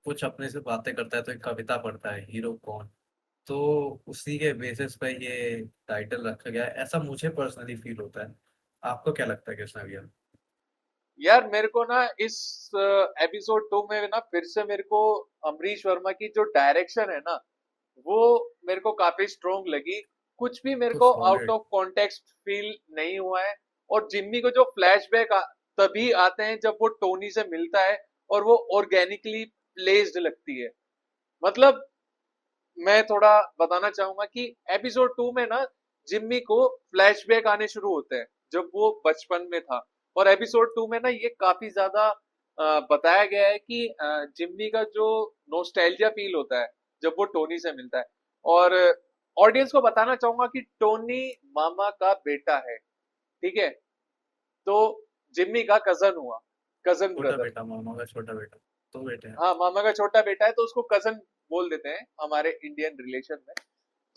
कुछ अपने से बातें करता है तो एक कविता पढ़ता है, हीरो कौन। तो उसी के बेसिस पे ये टाइटल रखा गया है, ऐसा मुझे पर्सनली फील होता है। आपको क्या लगता है कृष्णा भैया? यार मेरे को ना इस एपिसोड 2 में ना फिर से मेरे को अमरीश वर्मा की जो डायरेक्शन है ना, वो मेरे को काफी स्ट्रोंग लगी। कुछ भी मेरे तो को out solid. Of context feel नहीं हुआ है। और जिम्मी को जो फ्लैशबैक तभी आते हैं जब वो टोनी से मिलता है, और वो ऑर्गेनिकली प्लेस्ड लगती है। मतलब मैं थोड़ा बताना चाहूंगा कि एपिसोड 2 में ना जिम्मी को फ्लैशबैक आने शुरू होते हैं जब वो बचपन में था। और एपिसोड 2 में ना ये काफी ज्यादा बताया गया है कि जिम्मी का जो नोस्टैल्जिया फील होता है जब वो टोनी से मिलता है। और ऑडियंस को बताना चाहूंगा कि टोनी मामा का बेटा है, ठीक है? तो जिम्मी का कजन हुआ, कजन छोटा ब्रदर। बेटा, मामा का छोटा बेटा। तो बेटे हैं। हाँ, मामा का छोटा बेटा है तो उसको कजन बोल देते हैं हमारे इंडियन रिलेशन में।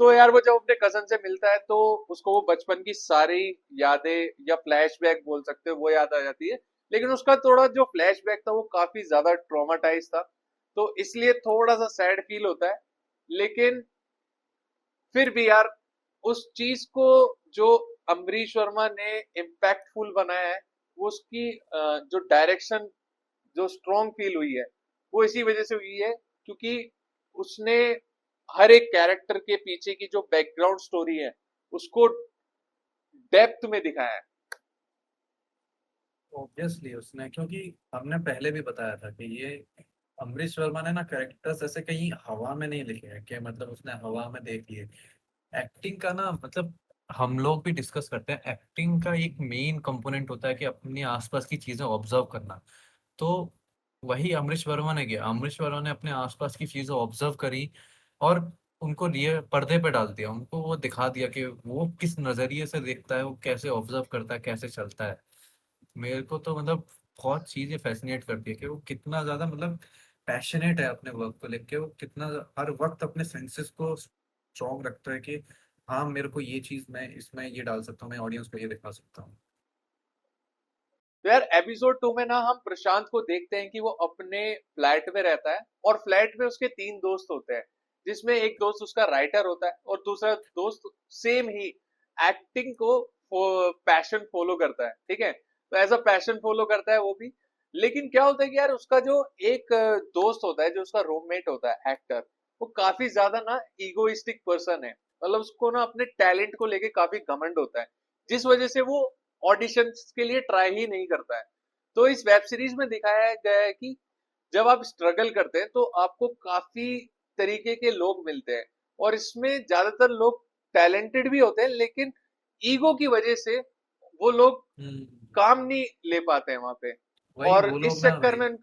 तो यार वो जब अपने कजन से मिलता है तो उसको वो बचपन की सारी यादें या फ्लैशबैक बोल सकते हो वो याद आ जाती है। लेकिन उसका थोड़ा जो फ्लैशबैक था वो काफी ज्यादा ट्रॉमाटाइज था, तो इसलिए थोड़ा सा सैड फील होता है। लेकिन फिर भी यार उस चीज को जो अम्बरीश वर्मा ने इम्पैक्टफुल बनाया है, वो उसकी जो डायरेक्शन जो स्ट्रॉन्ग फील हुई है, वो इसी वजह से हुई है क्योंकि उसने हर एक कैरेक्टर के पीछे की जो बैकग्राउंड स्टोरी है उसको डेप्थ में दिखाया है। ऑब्वियसली उसने, क्योंकि हमने पहले भी बताया था कि ये अमरीश वर्मा ने ना कैरेक्टर्स ऐसे कहीं हवा में नहीं लिखे हैं कि मतलब उसने हवा में देख लिए। एक्टिंग का ना मतलब हम लोग भी डिस्कस करते हैं, एक्टिंग का एक मेन कंपोनेंट होता है कि अपने आसपास की चीजें ऑब्जर्व करना। तो वही अमरीश वर्मा ने किया। अमरीश वर्मा ने अपने आसपास की चीजें ऑब्जर्व करी और उनको लिए पर्दे पे डाल दिया, उनको वो दिखा दिया कि वो किस नजरिए से देखता है, वो कैसे ऑब्जर्व करता है, कैसे चलता है। मेरे को तो मतलब बहुत चीजें फैसिनेट करती है कि वो कितना ज्यादा मतलब पैशनेट है अपने वर्क को लेके, वो कितना हर वक्त अपने सेंसेस को स्ट्रॉन्ग रखता है कि हाँ मेरे को ये चीज, मैं इसमें ये डाल सकता हूँ, मैं ऑडियंस को ये दिखा सकता हूँ। तो यार एपिसोड 2 में ना हम प्रशांत को देखते हैं कि वो अपने फ्लैट में रहता है, और फ्लैट में उसके तीन दोस्त होते हैं, जिसमें एक दोस्त उसका राइटर होता है और दूसरा दोस्त सेम ही एक्टिंग को पैशन फॉलो करता है, ठीक है? तो एज अ पैशन फॉलो करता है वो भी। लेकिन क्या होता है कि यार उसका जो एक दोस्त होता है जो उसका रूममेट होता है एक्टर, वो काफी ज्यादा ना इगोइस्टिक पर्सन है। मतलब उसको ना अपने टैलेंट को लेके काफी घमंड होता है, जिस वजह से वो ऑडिशंस के लिए ट्राई ही नहीं करता है। तो इस वेब सीरीज में दिखाया गया है कि जब आप स्ट्रगल करते हैं तो आपको काफी तरीके के लोग मिलते हैं, और इसमें ज्यादातर लोग टैलेंटेड भी होते हैं, लेकिन ईगो की वजह से वो लोग हम्म। काम नहीं ले पाते हैं वहां पे। वही और वो इस लोग ना चक्कर भाई, में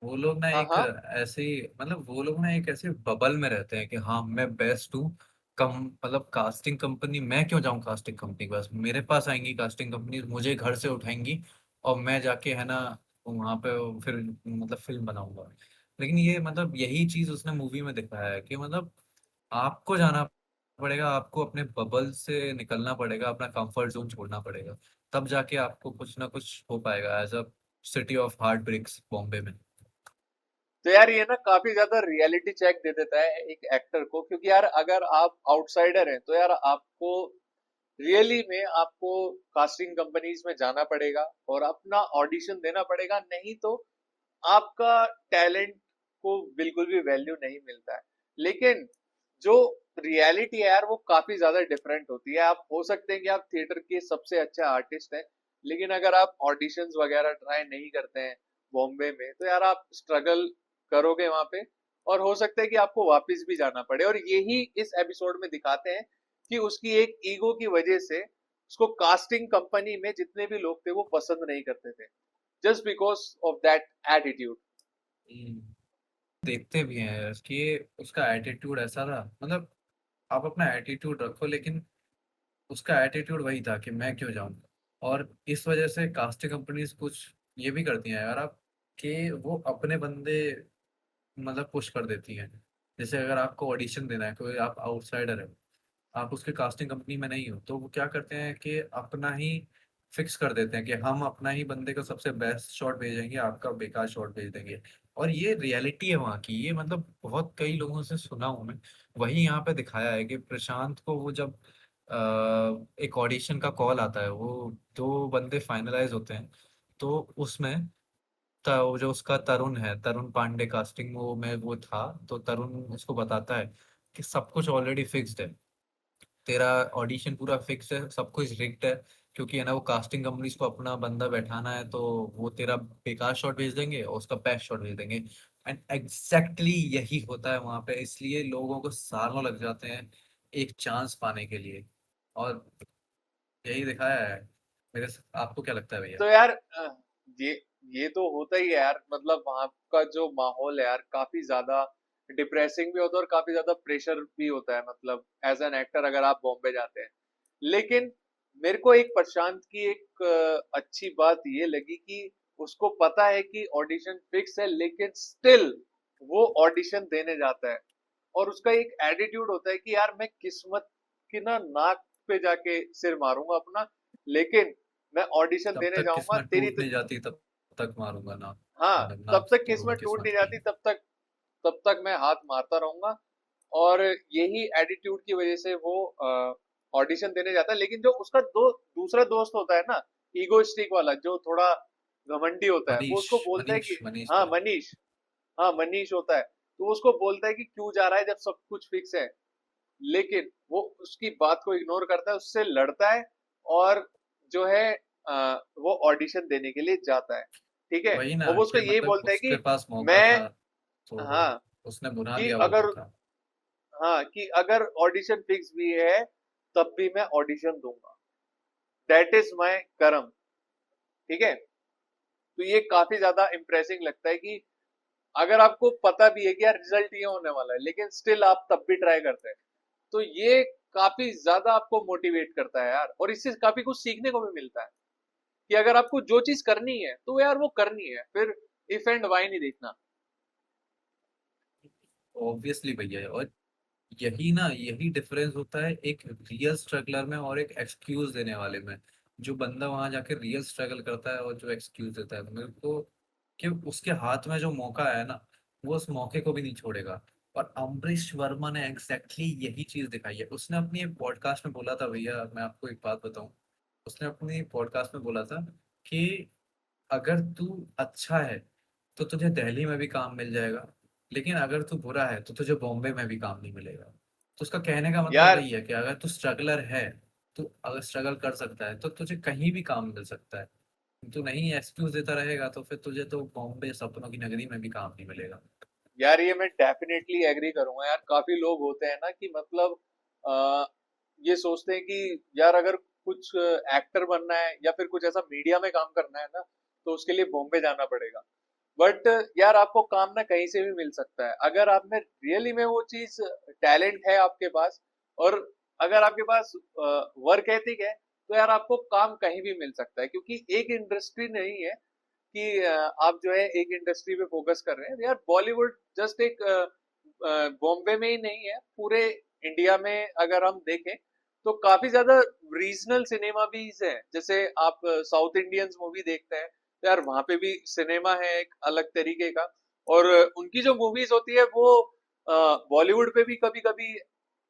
वो लोग ना हाँ एक हाँ। ऐसे ही मतलब वो लोग ना एक ऐसे बबल में रहते हैं कि हाँ मैं बेस्ट हूँ। कम मतलब कास्टिंग कंपनी, मैं क्यों जाऊँ कास्टिंग कंपनी के पास, मेरे पास आएंगी कास्टिंग कंपनी, मुझे घर से उठाएंगी और मैं जाके है ना वहाँ पे फिर मतलब फिल्म बनाऊंगा। लेकिन ये मतलब यही चीज उसने मूवी में दिखाया है कि मतलब आपको जाना पड़ेगा, आपको अपने बबल से निकलना पड़ेगा, अपना कंफर्ट जोन छोड़ना पड़ेगा, तब जाके आपको कुछ ना कुछ हो पाएगा as a city of heartbreaks Bombay में। तो यार ये ना काफी ज्यादा रियलिटी चेक दे देता है एक एक्टर को, क्योंकि यार अगर आप आउटसाइडर हैं तो यार आपको रियली में आपको कास्टिंग कंपनीज में जाना पड़ेगा और अपना ऑडिशन देना पड़ेगा, नहीं तो आपका टैलेंट को बिल्कुल भी वैल्यू नहीं मिलता है। लेकिन जो रियलिटी है यार वो काफी ज्यादा डिफरेंट होती है। आप हो सकते हैं कि आप थिएटर के सबसे अच्छे आर्टिस्ट हैं, लेकिन अगर आप ऑडिशंस वगैरह ट्राई नहीं करते हैं बॉम्बे में, तो यार आप स्ट्रगल करोगे वहां पे, और हो सकता है कि आपको वापस भी जाना पड़े। और यही इस एपिसोड में दिखाते हैं कि उसकी एक ईगो की वजह से उसको कास्टिंग कंपनी में जितने भी लोग थे वो पसंद नहीं करते थे, just because of that attitude. Hmm. देखते भी हैं कि उसका एटीट्यूड ऐसा था, मतलब आप अपना एटीट्यूड रखो, लेकिन उसका एटीट्यूड वही था कि मैं क्यों जाऊं। और इस वजह से कास्टिंग कंपनीज कुछ ये भी करती हैं यार आप, कि वो अपने बंदे मतलब पुश कर देती हैं। जैसे अगर आपको ऑडिशन देना है, कोई आप आउटसाइडर है, आप उसके कास्टिंग कंपनी में नहीं हो, तो वो क्या करते हैं कि अपना ही फिक्स कर देते हैं कि हम अपना ही बंदे को सबसे बेस्ट शॉट भेजेंगे, आपका बेकार शॉट भेज देंगे। और ये रियलिटी है वहाँ की, ये मतलब बहुत कई लोगों से सुना हूँ मैं। वही यहाँ पे दिखाया है कि प्रशांत को वो जब एक ऑडिशन का कॉल आता है, वो दो बंदे फाइनलाइज होते हैं, तो उसमें वो जो उसका तरुण है, तरुण पांडे कास्टिंग वो में वो था, तो तरुण उसको बताता है कि सब कुछ ऑलरेडी फिक्स्ड है, तेरा ऑडिशन पूरा फिक्स है, सब कुछ रिग्ड है, क्योंकि है ना वो कास्टिंग कंपनीज को अपना बंदा बैठाना है, तो वो तेरा बेकार शॉट भेज देंगे और उसका बेस्ट शॉट भेज देंगे। एंड एग्जैक्टली यही होता है वहां पे, इसलिए लोगों को सालों लग जाते हैं एक चांस पाने के लिए। और यही दिखाया है आपको क्या लगता है भैया? तो यार ये ये तो होता ही है यार, मतलब वहां का जो माहौल है यार काफी ज्यादा डिप्रेसिंग भी होता है और काफी ज्यादा प्रेशर भी होता है, मतलब एज एन एक्टर अगर आप बॉम्बे जाते हैं। लेकिन मेरे को एक प्रशांत की एक अच्छी बात ये लगी कि उसको पता है कि ऑडिशन फिक्स है, लेकिन स्टिल वो ऑडिशन देने जाता है। और उसका एक एटीट्यूड होता है कि यार मैं किस्मत की ना नाक पे जाके सिर मारूंगा अपना, लेकिन मैं ऑडिशन तब देने तक जाऊंगा किस्मत तेरी टूट नहीं जाती तब तक मारूंगा ना, हाँ, मतलब ना तब तक तोड़ूंगा किस्मत टूट किस्मत नहीं की। जाती, तब तक मैं हाथ मारता रहूंगा। और यही एटीट्यूड की वजह से वो ऑडिशन देने जाता है। लेकिन जो उसका दूसरा दोस्त होता है ना, ईगोइस्टिक वाला जो थोड़ा घमंडी होता है, वो मनीष, उसको बोलता है कि मनीष हाँ था। मनीष, हाँ मनीष होता है, तो वो उसको बोलता है कि क्यों जा रहा है जब सब कुछ फिक्स है। लेकिन वो उसकी बात को इग्नोर करता है, उससे लड़ता है, और जो है वो ऑडिशन देने के लिए जाता है। ठीक है, वही ना और वो उसको कि यही मतलब बोलता है उसके कि पास मौका मैं था, तो हाँ उसने बुना कि लिया वो अगर मौका। ऑडिशन फिक्स भी है तब भी मैं ऑडिशन दूंगा, दैट इज माय कर्म। ठीक है, तो ये काफी ज्यादा इंप्रेसिंग लगता है कि अगर आपको पता भी है कि यार रिजल्ट ये होने वाला है, लेकिन स्टिल आप तब भी ट्राई करते हैं। तो ये काफी ज्यादा आपको मोटिवेट करता है यार, और इससे काफी कुछ सीखने को भी मिलता है कि अगर आपको जो चीज करनी है तो यार वो करनी है, फिर इफ एंड वाई नहीं देखना। ऑब्वियसली भैया, और यही ना, यही डिफरेंस होता है एक रियल स्ट्रगलर में और एक एक्सक्यूज देने वाले में। जो बंदा वहां जाके रियल स्ट्रगल करता है और जो एक्सक्यूज देता है, तो मेरे को कि उसके हाथ में जो मौका है ना, वो उस मौके को भी नहीं छोड़ेगा। और अमरीश वर्मा ने एग्जैक्टली यही चीज दिखाई है। उसने अपनी एक पॉडकास्ट में बोला था भैया, मैं आपको एक बात बताऊं, उसने अपनी पॉडकास्ट में बोला था कि अगर तू अच्छा है तो तुझे दिल्ली में भी काम मिल जाएगा, लेकिन अगर तू बुरा है तो तुझे बॉम्बे में भी काम नहीं मिलेगा। तो उसका कहने का मतलब यार वही है कि अगर तू स्ट्रगलर है, तू अगर स्ट्रगल कर सकता है, तो तुझे कहीं भी काम मिल सकता है। तू नहीं एक्सक्यूज देता रहेगा तो फिर तुझे तो बॉम्बे सपनों की नगरी में भी काम नहीं मिलेगा। यार ये मैं डेफिनेटली एग्री करूंगा यार। काफी लोग होते हैं ना कि मतलब आ, ये सोचते हैं कि यार अगर कुछ एक्टर बनना है या फिर कुछ ऐसा मीडिया में काम करना है ना, तो उसके लिए बॉम्बे जाना पड़ेगा। बट यार आपको काम ना कहीं से भी मिल सकता है, अगर आप में रियली में वो चीज टैलेंट है आपके पास, और अगर आपके पास वर्क एथिक है, तो यार आपको काम कहीं भी मिल सकता है। क्योंकि एक इंडस्ट्री नहीं है कि आप जो है एक इंडस्ट्री पे फोकस कर रहे हैं यार। बॉलीवुड जस्ट एक बॉम्बे में ही नहीं है, पूरे इंडिया में अगर हम देखें तो काफी ज्यादा रीजनल सिनेमा भी है। जैसे आप साउथ इंडियंस मूवी देखते हैं तो यार वहां पे भी सिनेमा है एक अलग तरीके का, और उनकी जो मूवीज होती है वो बॉलीवुड पे भी कभी कभी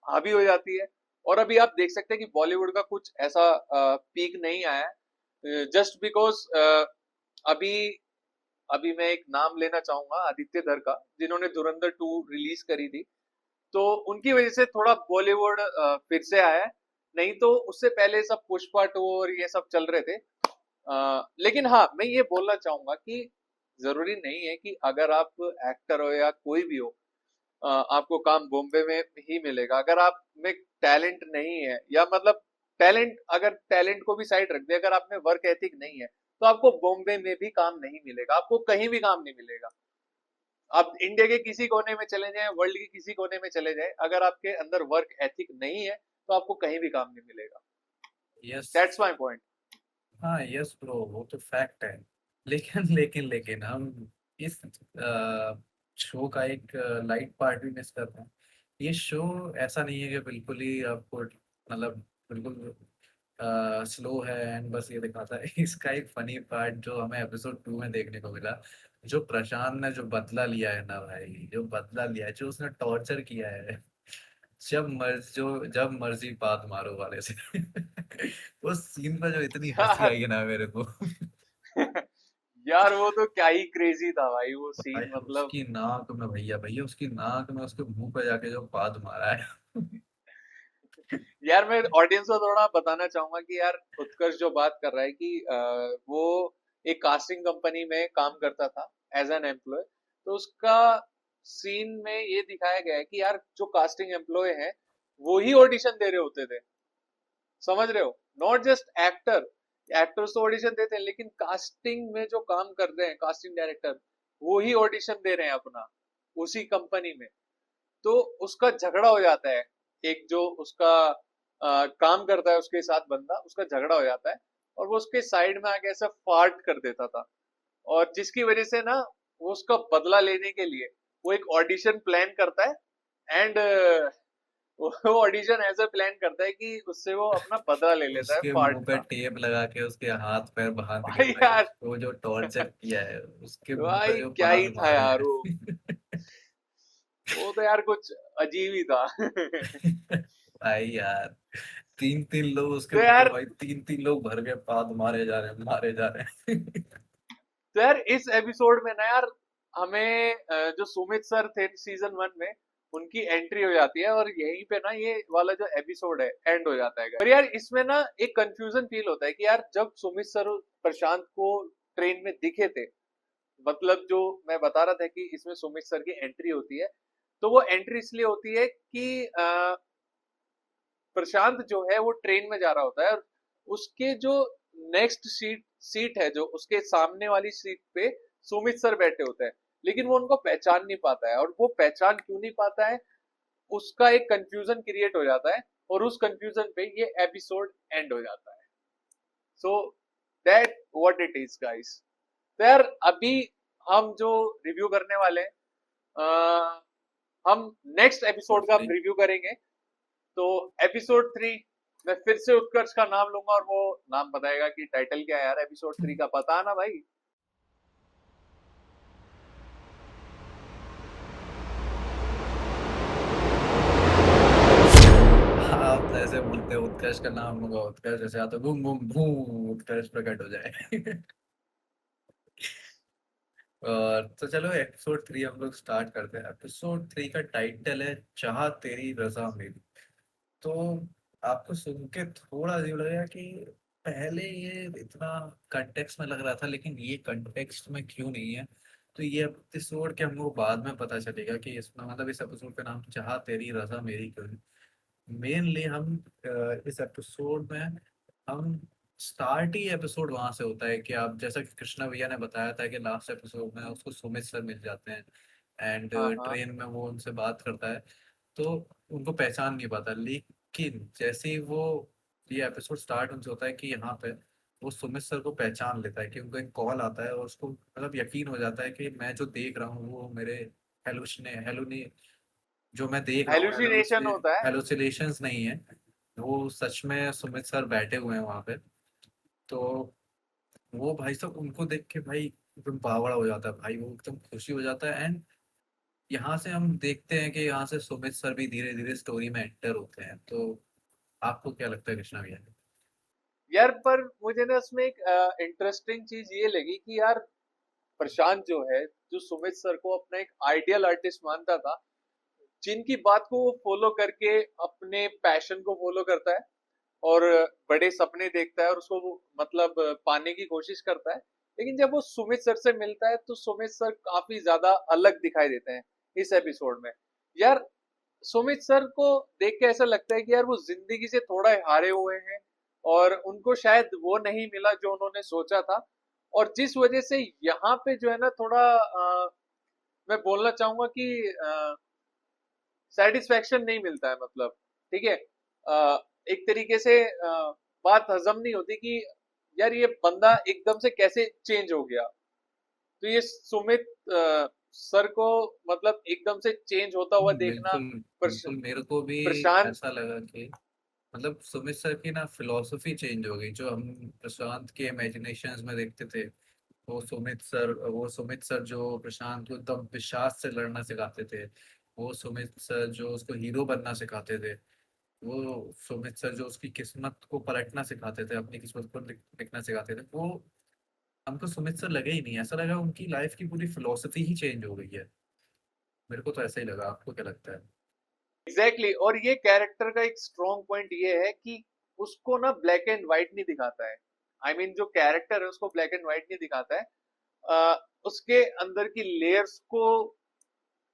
हावी हो जाती है। और अभी आप देख सकते हैं कि बॉलीवुड का कुछ ऐसा पीक नहीं आया है, जस्ट बिकॉज अभी अभी मैं एक नाम लेना चाहूंगा आदित्य धर का, जिन्होंने धुरंधर 2 रिलीज करी थी। तो उनकी वजह से थोड़ा बॉलीवुड फिर से आया है, नहीं तो उससे पहले सब पुष्पा 2 और ये सब चल रहे थे। लेकिन हाँ मैं ये बोलना चाहूंगा कि जरूरी नहीं है कि अगर आप एक्टर हो या कोई भी हो आपको काम बॉम्बे में ही मिलेगा। अगर आप में टैलेंट नहीं है, या मतलब टैलेंट, अगर टैलेंट को भी साइड रख दे, अगर आप में वर्क एथिक नहीं है, तो आपको बॉम्बे में भी काम नहीं मिलेगा, आपको कहीं भी काम नहीं मिलेगा। आप इंडिया के किसी कोने में चले जाएं, वर्ल्ड के किसी कोने में चले जाएं, अगर आपके अंदर वर्क एथिक नहीं है तो आपको कहीं भी काम नहीं मिलेगा। यस। That's my point. हाँ यस ब्रो, वो तो फैक्ट है। लेकिन लेकिन हम इस शो का एक लाइट पार्ट भी मिस करते हैं। ये शो ऐसा नहीं है कि बिल्कुल ही आपको मतलब बिल्कुल स्लो है एंड बस ये दिखाता है। इसका एक फनी पार्ट जो हमें एपिसोड 2 में देखने को मिला, जो प्रशांत ने जो बदला लिया है ना भाई, जो बदला लिया है, जो उसने टॉर्चर किया है, जब मर्जी बात मारो वाले से। उस सीन पर जो इतनी हंसी यार आई है ना मेरे को। यार वो तो क्या ही क्रेजी था भाई वो भाई सीन, मतलब उसकी नाक में, भैया भैया उसकी नाक में उसके मुंह पे जाके जो बात मारा है। यार मैं ऑडियंस को थोड़ा बताना चाहूंगा कि यार उत्कर्ष जो बात कर रहा है कि वो एक कास्टिंग कंपनी में काम करता था एज एन एम्प्लॉय। तो उसका सीन में ये दिखाया गया है कि यार जो कास्टिंग एम्प्लॉय है वो ही ऑडिशन दे रहे होते थे, समझ रहे हो? नॉट जस्ट एक्टर, एक्टर्स तो ऑडिशन देते हैं लेकिन कास्टिंग में जो काम कर रहे हैं कास्टिंग डायरेक्टर वो ही ऑडिशन दे रहे हैं अपना उसी कंपनी में। तो उसका झगड़ा हो जाता है, एक जो उसका काम करता है उसके साथ बंदा, उसका झगड़ा हो जाता है और वो उसके साइड में आके ऐसा फार्ट कर देता था, और जिसकी वजह से ना वो उसका बदला लेने के लिए वो एक ऑडिशन प्लान करता है एंड वो ऑडिशन ऐसा प्लान करता है कि उससे वो अपना बदला ले लेता है उसके फार्ट मुंह पे का। टेप लगा के उसके हाथ पैर बांध के भाई भाई यार, उसको जो टॉर्चर किया है, उसके मुंह पे भाई जो क्या ही बाल था मारे यार हैं। वो तो यार कुछ अजीब ही था। भाई यार, तीन तीन लोग उसके तो ऊपर, यार भाई तीन तीन लोग भर के पाद मारे जा रहे हैं, मारे जा रहे हैं। तो यार इस एपिसोड में ना यार हमें जो सुमित सर थे सीजन 1 में उनकी एंट्री हो जाती है और यहीं पे ना ये वाला जो एपिसोड है एंड हो जाता है। पर यार इसमें ना एक कंफ्यूजन फील होता है कि यार जब सुमित सर प्रशांत को ट्रेन में दिखे थे, मतलब जो मैं बता रहा था कि इसमें सुमित सर की एंट्री होती है, तो वो एंट्री इसलिए होती है कि प्रशांत जो है वो ट्रेन में जा रहा होता है और उसके जो नेक्स्ट सीट सीट है जो उसके सामने वाली सीट पे सुमित सर बैठे होते हैं, लेकिन वो उनको पहचान नहीं पाता है। और वो पहचान क्यों नहीं पाता है, उसका एक कंफ्यूजन क्रिएट हो जाता है और उस कंफ्यूजन पे ये एपिसोड एंड हो जाता है। So that what it is guys. तो यार अभी हम जो रिव्यू करने वाले हैं, अ, हम नेक्स्ट एपिसोड का Totally. रिव्यू करेंगे। तो एपिसोड 3 मैं फिर से उत्कर्ष का नाम लूंगा और वो नाम बताएगा कि टाइटल क्या है। यार एपिसोड 3 का पता है ना भाई? आप ऐसे बोलते हो उत्कर्ष का नाम होगा, उत्कर्ष जैसे आता बूम बूम बूम, उत्कर्ष प्रकट हो जाए। और तो चलो एपिसोड 3 हम लोग स्टार्ट करते हैं। एपिसोड 3 का टाइटल है चाह तेरी रजा मेरी। तो आपको सुन के थोड़ा अजीब लगेगा कि पहले ये इतना कंटेक्स्ट में लग रहा था, लेकिन ये कंटेक्स्ट में क्यों नहीं है। तो ये एपिसोड के हमको बाद में पता चलेगा कि इसमें मतलब इस एपिसोड का नाम चाह तेरी रजा मेरी क्यों है। मेनली हम इस एपिसोड में हम स्टार्ट ही एपिसोड वहां से होता है कि आप जैसा कि कृष्णा भैया ने बताया था कि लास्ट एपिसोड में उसको सुमित सर मिल जाते हैं एंड हाँ हाँ। ट्रेन में वो उनसे बात करता है, तो उनको पहचान नहीं पाता। लेकिन जैसे ही वो ये एपिसोड स्टार्ट उनसे होता है कि यहाँ पे वो सुमित सर को पहचान लेता है कि उनको एक कॉल आता है और उसको मतलब यकीन हो जाता है कि मैं जो देख रहा हूँ वो मेरे हेलुसिने जो मैं देख रहा हूँ हेलुसिनेशन होता है। हेलुसिनेशंस नहीं है, वो सच में सुमित सर बैठे हुए हैं वहां पे। तो वो भाई साहब उनको देख के भाई एकदम बावड़ा हो जाता है भाई, वो एकदम खुशी हो जाता है। एंड यहाँ से हम देखते हैं कि यहाँ से सुमित सर भी धीरे धीरे स्टोरी में एंटर होते हैं। तो आपको क्या लगता है कृष्णा भैया? यार पर मुझे ना उसमें एक इंटरेस्टिंग चीज ये लगी कि यार प्रशांत जो है, जो सुमित सर को अपना एक आइडियल आर्टिस्ट मानता था, जिनकी बात को वो फॉलो करके अपने पैशन को फॉलो करता है और बड़े सपने देखता है और उसको वो मतलब पाने की कोशिश करता है, लेकिन जब वो सुमित सर से मिलता है तो सुमित सर काफी ज्यादा अलग दिखाई देते हैं इस एपिसोड में। यार सुमित सर को देख के ऐसा लगता है कि यार वो जिंदगी से थोड़ा हारे हुए हैं और उनको शायद वो नहीं मिला जो उन्होंने सोचा था, और जिस वजह से यहाँ पे जो है ना थोड़ा मैं बोलना चाहूंगा कि सेटिस्फेक्शन नहीं मिलता है, मतलब ठीक है, एक तरीके से बात हजम नहीं होती कि यार ये बंदा एकदम से कैसे चेंज हो गया। तो ये सुमित सर को मतलब एकदम से चेंज होता हुआ देखना बिल्कुल, बिल्कुल मेरे को भी प्रशांत। ऐसा लगा कि मतलब सुमित सर की ना फिलोसफी चेंज हो गई। जो हम प्रशांत के इमेजिनेशंस में देखते थे, वो सुमित सर जो प्रशांत को एकदम विश्वास से लड़ना सिखाते थे, वो सुमित सर जो उसको हीरो बनना सिखाते थे, वो सुमित सर जो उसकी किस्मत को पलटना सिखाते थे, अपनी किस्मत को लिखना सिखाते थे, वो हमको सुमित सर लगे ही नहीं। ऐसा लगा उनकी लाइफ की पूरी फिलोसफी ही चेंज हो गई है। मेरे को तो ऐसा ही लगा। आपको क्या लगता है? Exactly exactly. और ये कैरेक्टर का एक स्ट्रॉन्ग पॉइंट ये है कि उसको ना ब्लैक एंड व्हाइट नहीं दिखाता है। आई I मीन जो कैरेक्टर है उसको ब्लैक एंड व्हाइट नहीं दिखाता है। उसके अंदर की लेयर्स को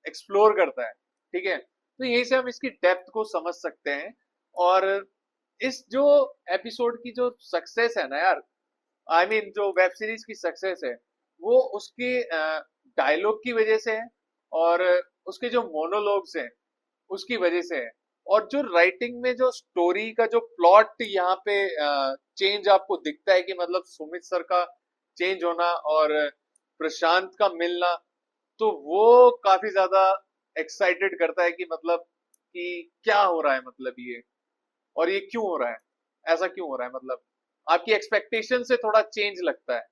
एक्सप्लोर करता है। ठीक है, तो यहीं से हम इसकी डेप्थ को समझ सकते हैं। और इस जो एपिसोड की जो सक्सेस है ना यार, आई I मीन जो वेब सीरीज की सक्सेस है, वो उसके डायलॉग की वजह से है, और उसके जो मोनोलॉग्स हैं उसकी वजह से है। और जो राइटिंग में जो स्टोरी का जो प्लॉट यहाँ पे चेंज आपको दिखता है कि मतलब सुमित सर का चेंज होना और प्रशांत का मिलना, तो वो काफी ज्यादा एक्साइटेड करता है कि मतलब कि क्या हो रहा है, मतलब ये, और ये क्यों हो रहा है, ऐसा क्यों हो रहा है, मतलब आपकी एक्सपेक्टेशन से थोड़ा चेंज लगता है।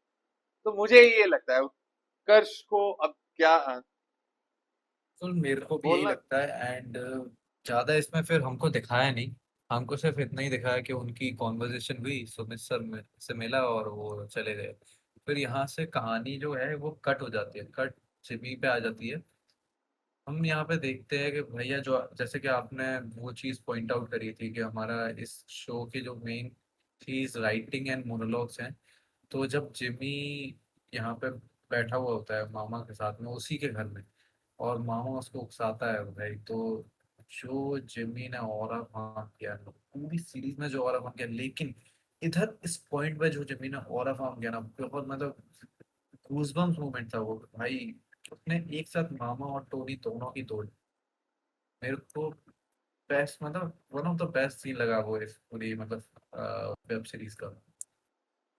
तो मुझे ये लगता है उत्कर्ष को अब क्या तो मेरे को भी यही बोलना। लगता है। एंड ज्यादा इसमें फिर हमको दिखाया नहीं। हमको सिर्फ इतना ही दिखाया कि उनकी कॉन्वर्जेशन हुई, सुमित सर से मिला और वो चले गए। फिर यहाँ से कहानी जो है वो कट हो जाती है, कट जिमी पे आ जाती है। हम यहाँ पे देखते हैं कि भैया, जो जैसे कि आपने वो चीज पॉइंट आउट करी थी कि हमारा इस शो की जो मेन चीज राइटिंग एंड मोनोलॉग्स हैं। तो जब जिमी यहाँ पे बैठा हुआ होता है मामा के साथ में, उसी के घर में, और मामा उसको उकसाता है भाई, तो जो जिमी ने ऑरा फार्म किया ना, पूरी सीरीज में जो ऑरा फार्म किया, लेकिन इधर इस पॉइंट पे जो जिमी ने ऑरा फार्म किया ना, बहुत मतलब गूजबम्स मोमेंट था वो भाई। उसने एक साथ मामा और टोनी दोनों की तोड़। मेरे को बेस्ट, मतलब one of the best scene लगा वो इस पूरी मतलब वेब सीरीज का।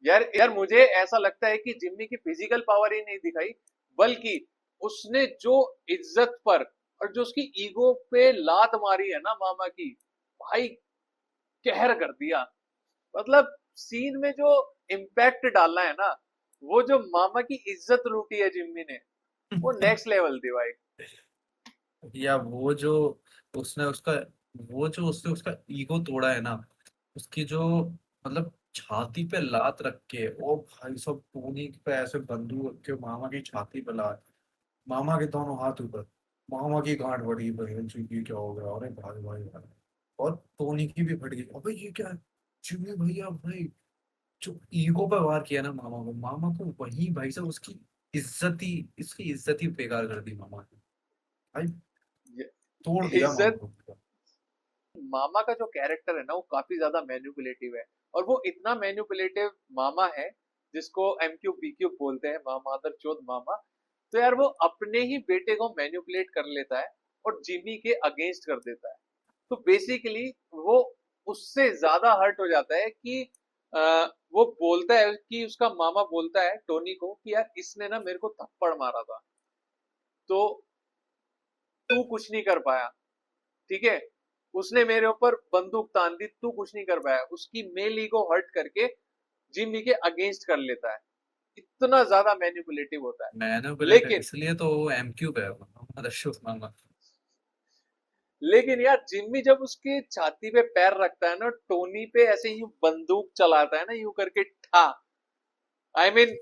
यार यार मुझे ऐसा लगता है कि जिम्मी की फिजिकल पावर ही नहीं दिखाई, बल्कि उसने जो इज्जत पर और जो उसकी ईगो पे लात मारी है ना मामा की, भाई कहर कर दिया। मतलब सीन में जो इम्पैक्ट डालना है ना, वो जो मामा की इज्जत लूटी है जिम्मी ने, वो नेक्स्ट लेवल थी भाई। या वो जो उसने उसका ईगो तोड़ा है ना, उसकी जो मतलब छाती पे लात रख के, ओ भाई सब टोनी पे ऐसे बंदूक रख के मामा की छाती पे लात, मामा के दोनों हाथ ऊपर, मामा की गांठ बढ़ी, बहन जी की क्या हो गया, अरे भाई भाई भाई। और टोनी की भी फट गई, अबे ये क्या है? जिम्मी भैया भाई, जो ईगो पे वार किया ना मामा को वही भाई साहब इसकी इज्जत ही बेकार कर दी मामा ने भाई। तोड़ दिया इज्जत, मामा को पूरा। मामा का जो कैरेक्टर है ना वो काफी ज्यादा मैन्युपुलेटिव है। और वो इतना मैन्युपुलेटिव मामा है, जिसको एम क्यू बी क्यू बोलते हैं, मामा अदर चोद मामा। तो यार वो अपने ही बेटे को मैन्युपुलेट कर लेता है और जिमी के अगेंस्ट कर देता है। तो बेसिकली वो उससे ज्यादा हर्ट हो जाता है कि वो बोलता है कि उसका मामा बोलता है टोनी को कि यार इसने ना मेरे को थप्पड़ मारा था, तो तू कुछ नहीं कर पाया। ठीक है, उसने मेरे ऊपर बंदूक तान दी, तू कुछ नहीं कर पाया। उसकी मेल ईगो हर्ट करके जिम्मी के अगेंस्ट कर लेता है। इतना ज्यादा मैनिपुलेटिव होता है। मैंने बोले लेकिन इसलिए तो वो एम क्यूब है, मोहम्मद अशरफ मामा। लेकिन यार जिम्मी जब उसके छाती पे पैर रखता है ना, टोनी पे ऐसे यूं बंदूक चलाता है ना, यूं करके ठा, आई I मीन mean,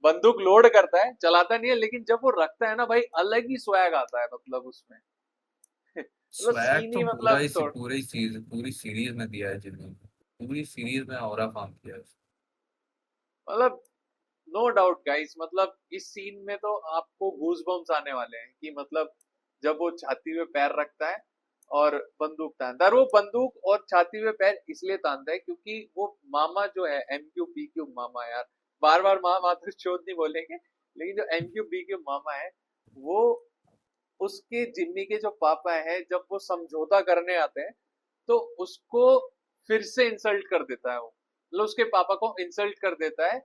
बंदूक लोड करता है, चलाता नहीं है, लेकिन जब वो रखता है ना भाई, अलग ही स्वैग आता है मतलब उसमें। मतलब स्वैग सीन तो ही मतलब तोड़। पूरी सीरीज में दिया है जिन्होंने, पूरी सीरीज में ऑरा फार्म किया है। मतलब नो डाउट गाइस, मतलब इस सीन में तो आपको गूज बम्स आने वाले हैं कि मतलब जब वो छाती पे पैर रखता है और बंदूक तानता है। और वो बंदूक और छाती पे पैर इसलिए तानता है क्योंकि वो मामा जो है एम क्यू बी क्यू मामा, यार बार बार माँ मातृ चोद नहीं बोलेंगे, लेकिन जो एम क्यू बी क्यू मामा है, वो उसके जिम्मी के जो पापा है, जब वो समझौता करने आते हैं तो उसको फिर से इंसल्ट कर देता है। वो मतलब उसके पापा को इंसल्ट कर देता है।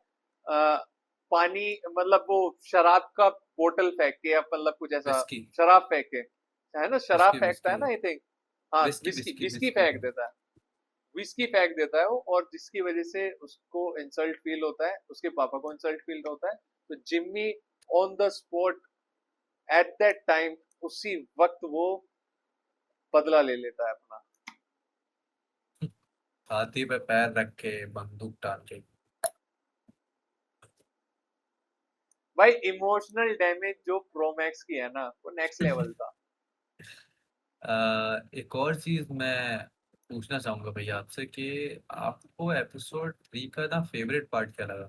पानी, मतलब वो शराब का बोतल फेंक के, या मतलब कुछ ऐसा विस्की शराब फेंक के, है ना, शराब विस्की फेंकता है विस्की ना आई थिंक। हाँ whisky whisky whisky whisky whisky फेंक देता है। विस्की फेंक देता है वो, और जिसकी वजह से उसको इंसल्ट फील होता है, उसके पापा को इंसल्ट फील होता है। तो Jimmy on the spot at that time, उसी वक्त वो बदला ले लेता है अपना। छाती पे पैर रख के बंदूक टान के। भाई इमोशनल डैमेज जो प्रोमैक्स की है ना, वो नेक्स्ट लेवल था। एक और चीज मैं पूछना चाहूंगा भैया आपसे कि आपको एपिसोड 3 का ना फेवरेट पार्ट क्या लगा?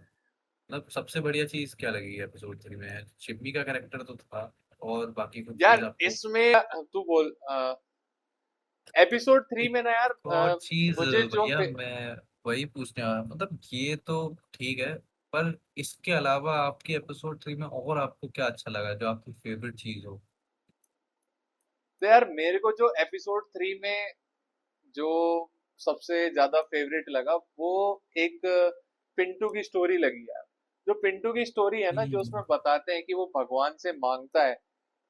मतलब सबसे बढ़िया चीज क्या लगी एपिसोड 3 में? चिम्मी का कैरेक्टर तो था, और बाकी कुछ चीज यार आपको? इसमें तू बोल, एपिसोड 3 एक में ना यार, और चीज मुझे जो भैया मैं वही पूछने वाला, मतलब ये तो ठीक है, पर इसके अलावा आपकी एपिसोड 3 में और आपको क्या अच्छा लगा जो आपकी फेवरेट चीज हो? तो यार मेरे को जो एपिसोड 3 में जो सबसे ज्यादा फेवरेट लगा, वो एक पिंटू की स्टोरी लगी यार। जो पिंटू की स्टोरी है ना, जो उसमें हम्म। बताते हैं कि वो भगवान से मांगता है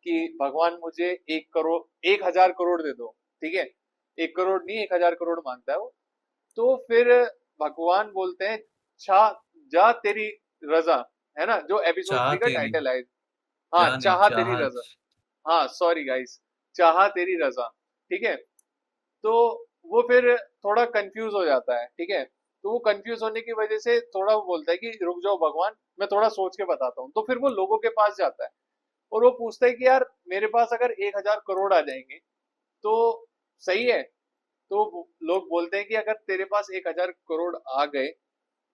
कि भगवान मुझे 1 करोड़, 1,000 करोड़ दे दो, ठीक है। 1 करोड़ नहीं, 1,000 करोड़ मांगता है वो। तो फिर भगवान बोलते हैं, छा जा तेरी रजा, है ना, जो एपिसोड चाह 3 का तेरी, टाइटल है। हाँ, जा नहीं चाह तेरी चाहत। रजा। हाँ सॉरी गाइस, चाह तेरी रजा, ठीक है। तो वो फिर थोड़ा कंफ्यूज हो जाता है, ठीक है। तो वो कंफ्यूज होने की वजह से थोड़ा वो बोलता है कि रुक जाओ भगवान, मैं थोड़ा सोच के बताता हूँ। तो फिर वो लोगों के पास जाता है और वो पूछता है कि यार मेरे पास अगर 1,000 करोड़ आ जाएंगे तो सही है। तो लोग बोलते हैं कि अगर तेरे पास 1,000 करोड़ आ गए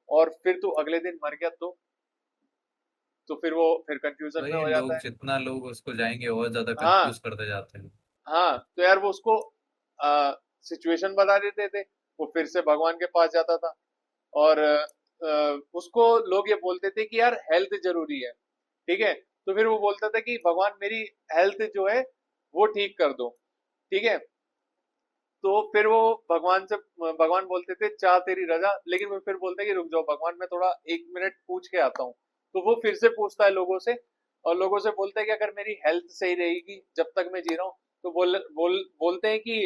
और फिर तू अगले दिन मर गया तो फिर वो फिर कंफ्यूजन में वही हो जाता लोग है। जितना लोग उसको जाएंगे और ज्यादा हाँ, कंफ्यूज करते जाते हैं। हाँ, तो यार वो उसको सिचुएशन बता देते थे। वो फिर से भगवान के पास जाता था और उसको लोग ये बोलते थे कि यार हेल्थ जरूरी है, ठीक है। तो फिर वो बोलता था कि भगवान मेरी हेल्थ जो है वो ठीक कर दो, ठीक है। तो फिर वो भगवान बोलते थे चाह तेरी रजा, लेकिन वो फिर बोलते हैं कि रुक जाओ भगवान, मैं थोड़ा 1 मिनट पूछ के आता हूँ। तो वो फिर से पूछता है लोगों से, और लोगों से बोलता है कि अगर मेरी हेल्थ सही रहेगी जब तक मैं जी रहा हूँ, तो बोलते हैं कि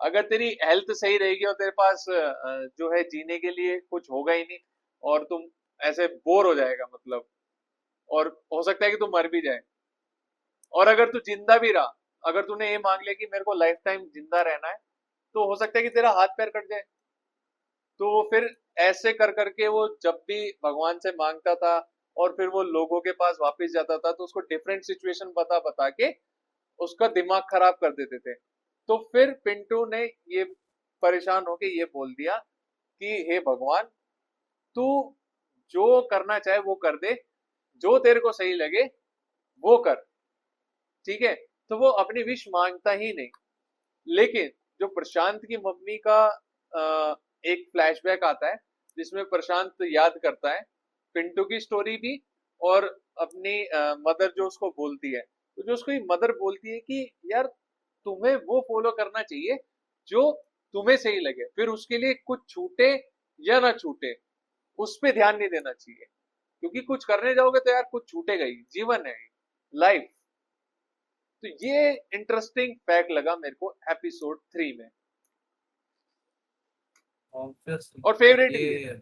अगर तेरी हेल्थ सही रहेगी और तेरे पास जो है जीने के लिए कुछ होगा ही नहीं, और तुम ऐसे बोर हो जाएगा मतलब, और हो सकता है कि तुम मर भी जाए, और अगर तू जिंदा भी रहा, अगर तूने ये मांग लिया कि मेरे को लाइफ टाइम जिंदा रहना है, तो हो सकता है कि तेरा हाथ पैर कट जाए। तो वो फिर ऐसे कर करके वो जब भी भगवान से मांगता था और फिर वो लोगों के पास वापस जाता था, तो उसको डिफरेंट सिचुएशन बता बता के उसका दिमाग खराब कर देते थे। तो फिर पिंटू ने ये परेशान होके ये बोल दिया कि हे भगवान, तू जो करना चाहे वो कर दे, जो तेरे को सही लगे वो कर, ठीक है। तो वो अपनी विश मांगता ही नहीं। लेकिन जो प्रशांत की मम्मी का एक फ्लैशबैक आता है, जिसमें प्रशांत याद करता है पिंटू की स्टोरी भी, और अपनी मदर जो उसको बोलती है। तो जो उसको मदर बोलती है कि यार तुम्हें वो फॉलो करना चाहिए जो तुम्हें सही लगे, फिर उसके लिए कुछ छूटे या ना छूटे उस पे ध्यान नहीं देना चाहिए, क्योंकि कुछ करने जाओगे तो यार कुछ छूटेगा ही, जीवन है, लाइफ। तो ये इंटरेस्टिंग फैक्ट लगा मेरे को एपिसोड 3 में, ऑब्वियस, और फेवरेट भी है। ये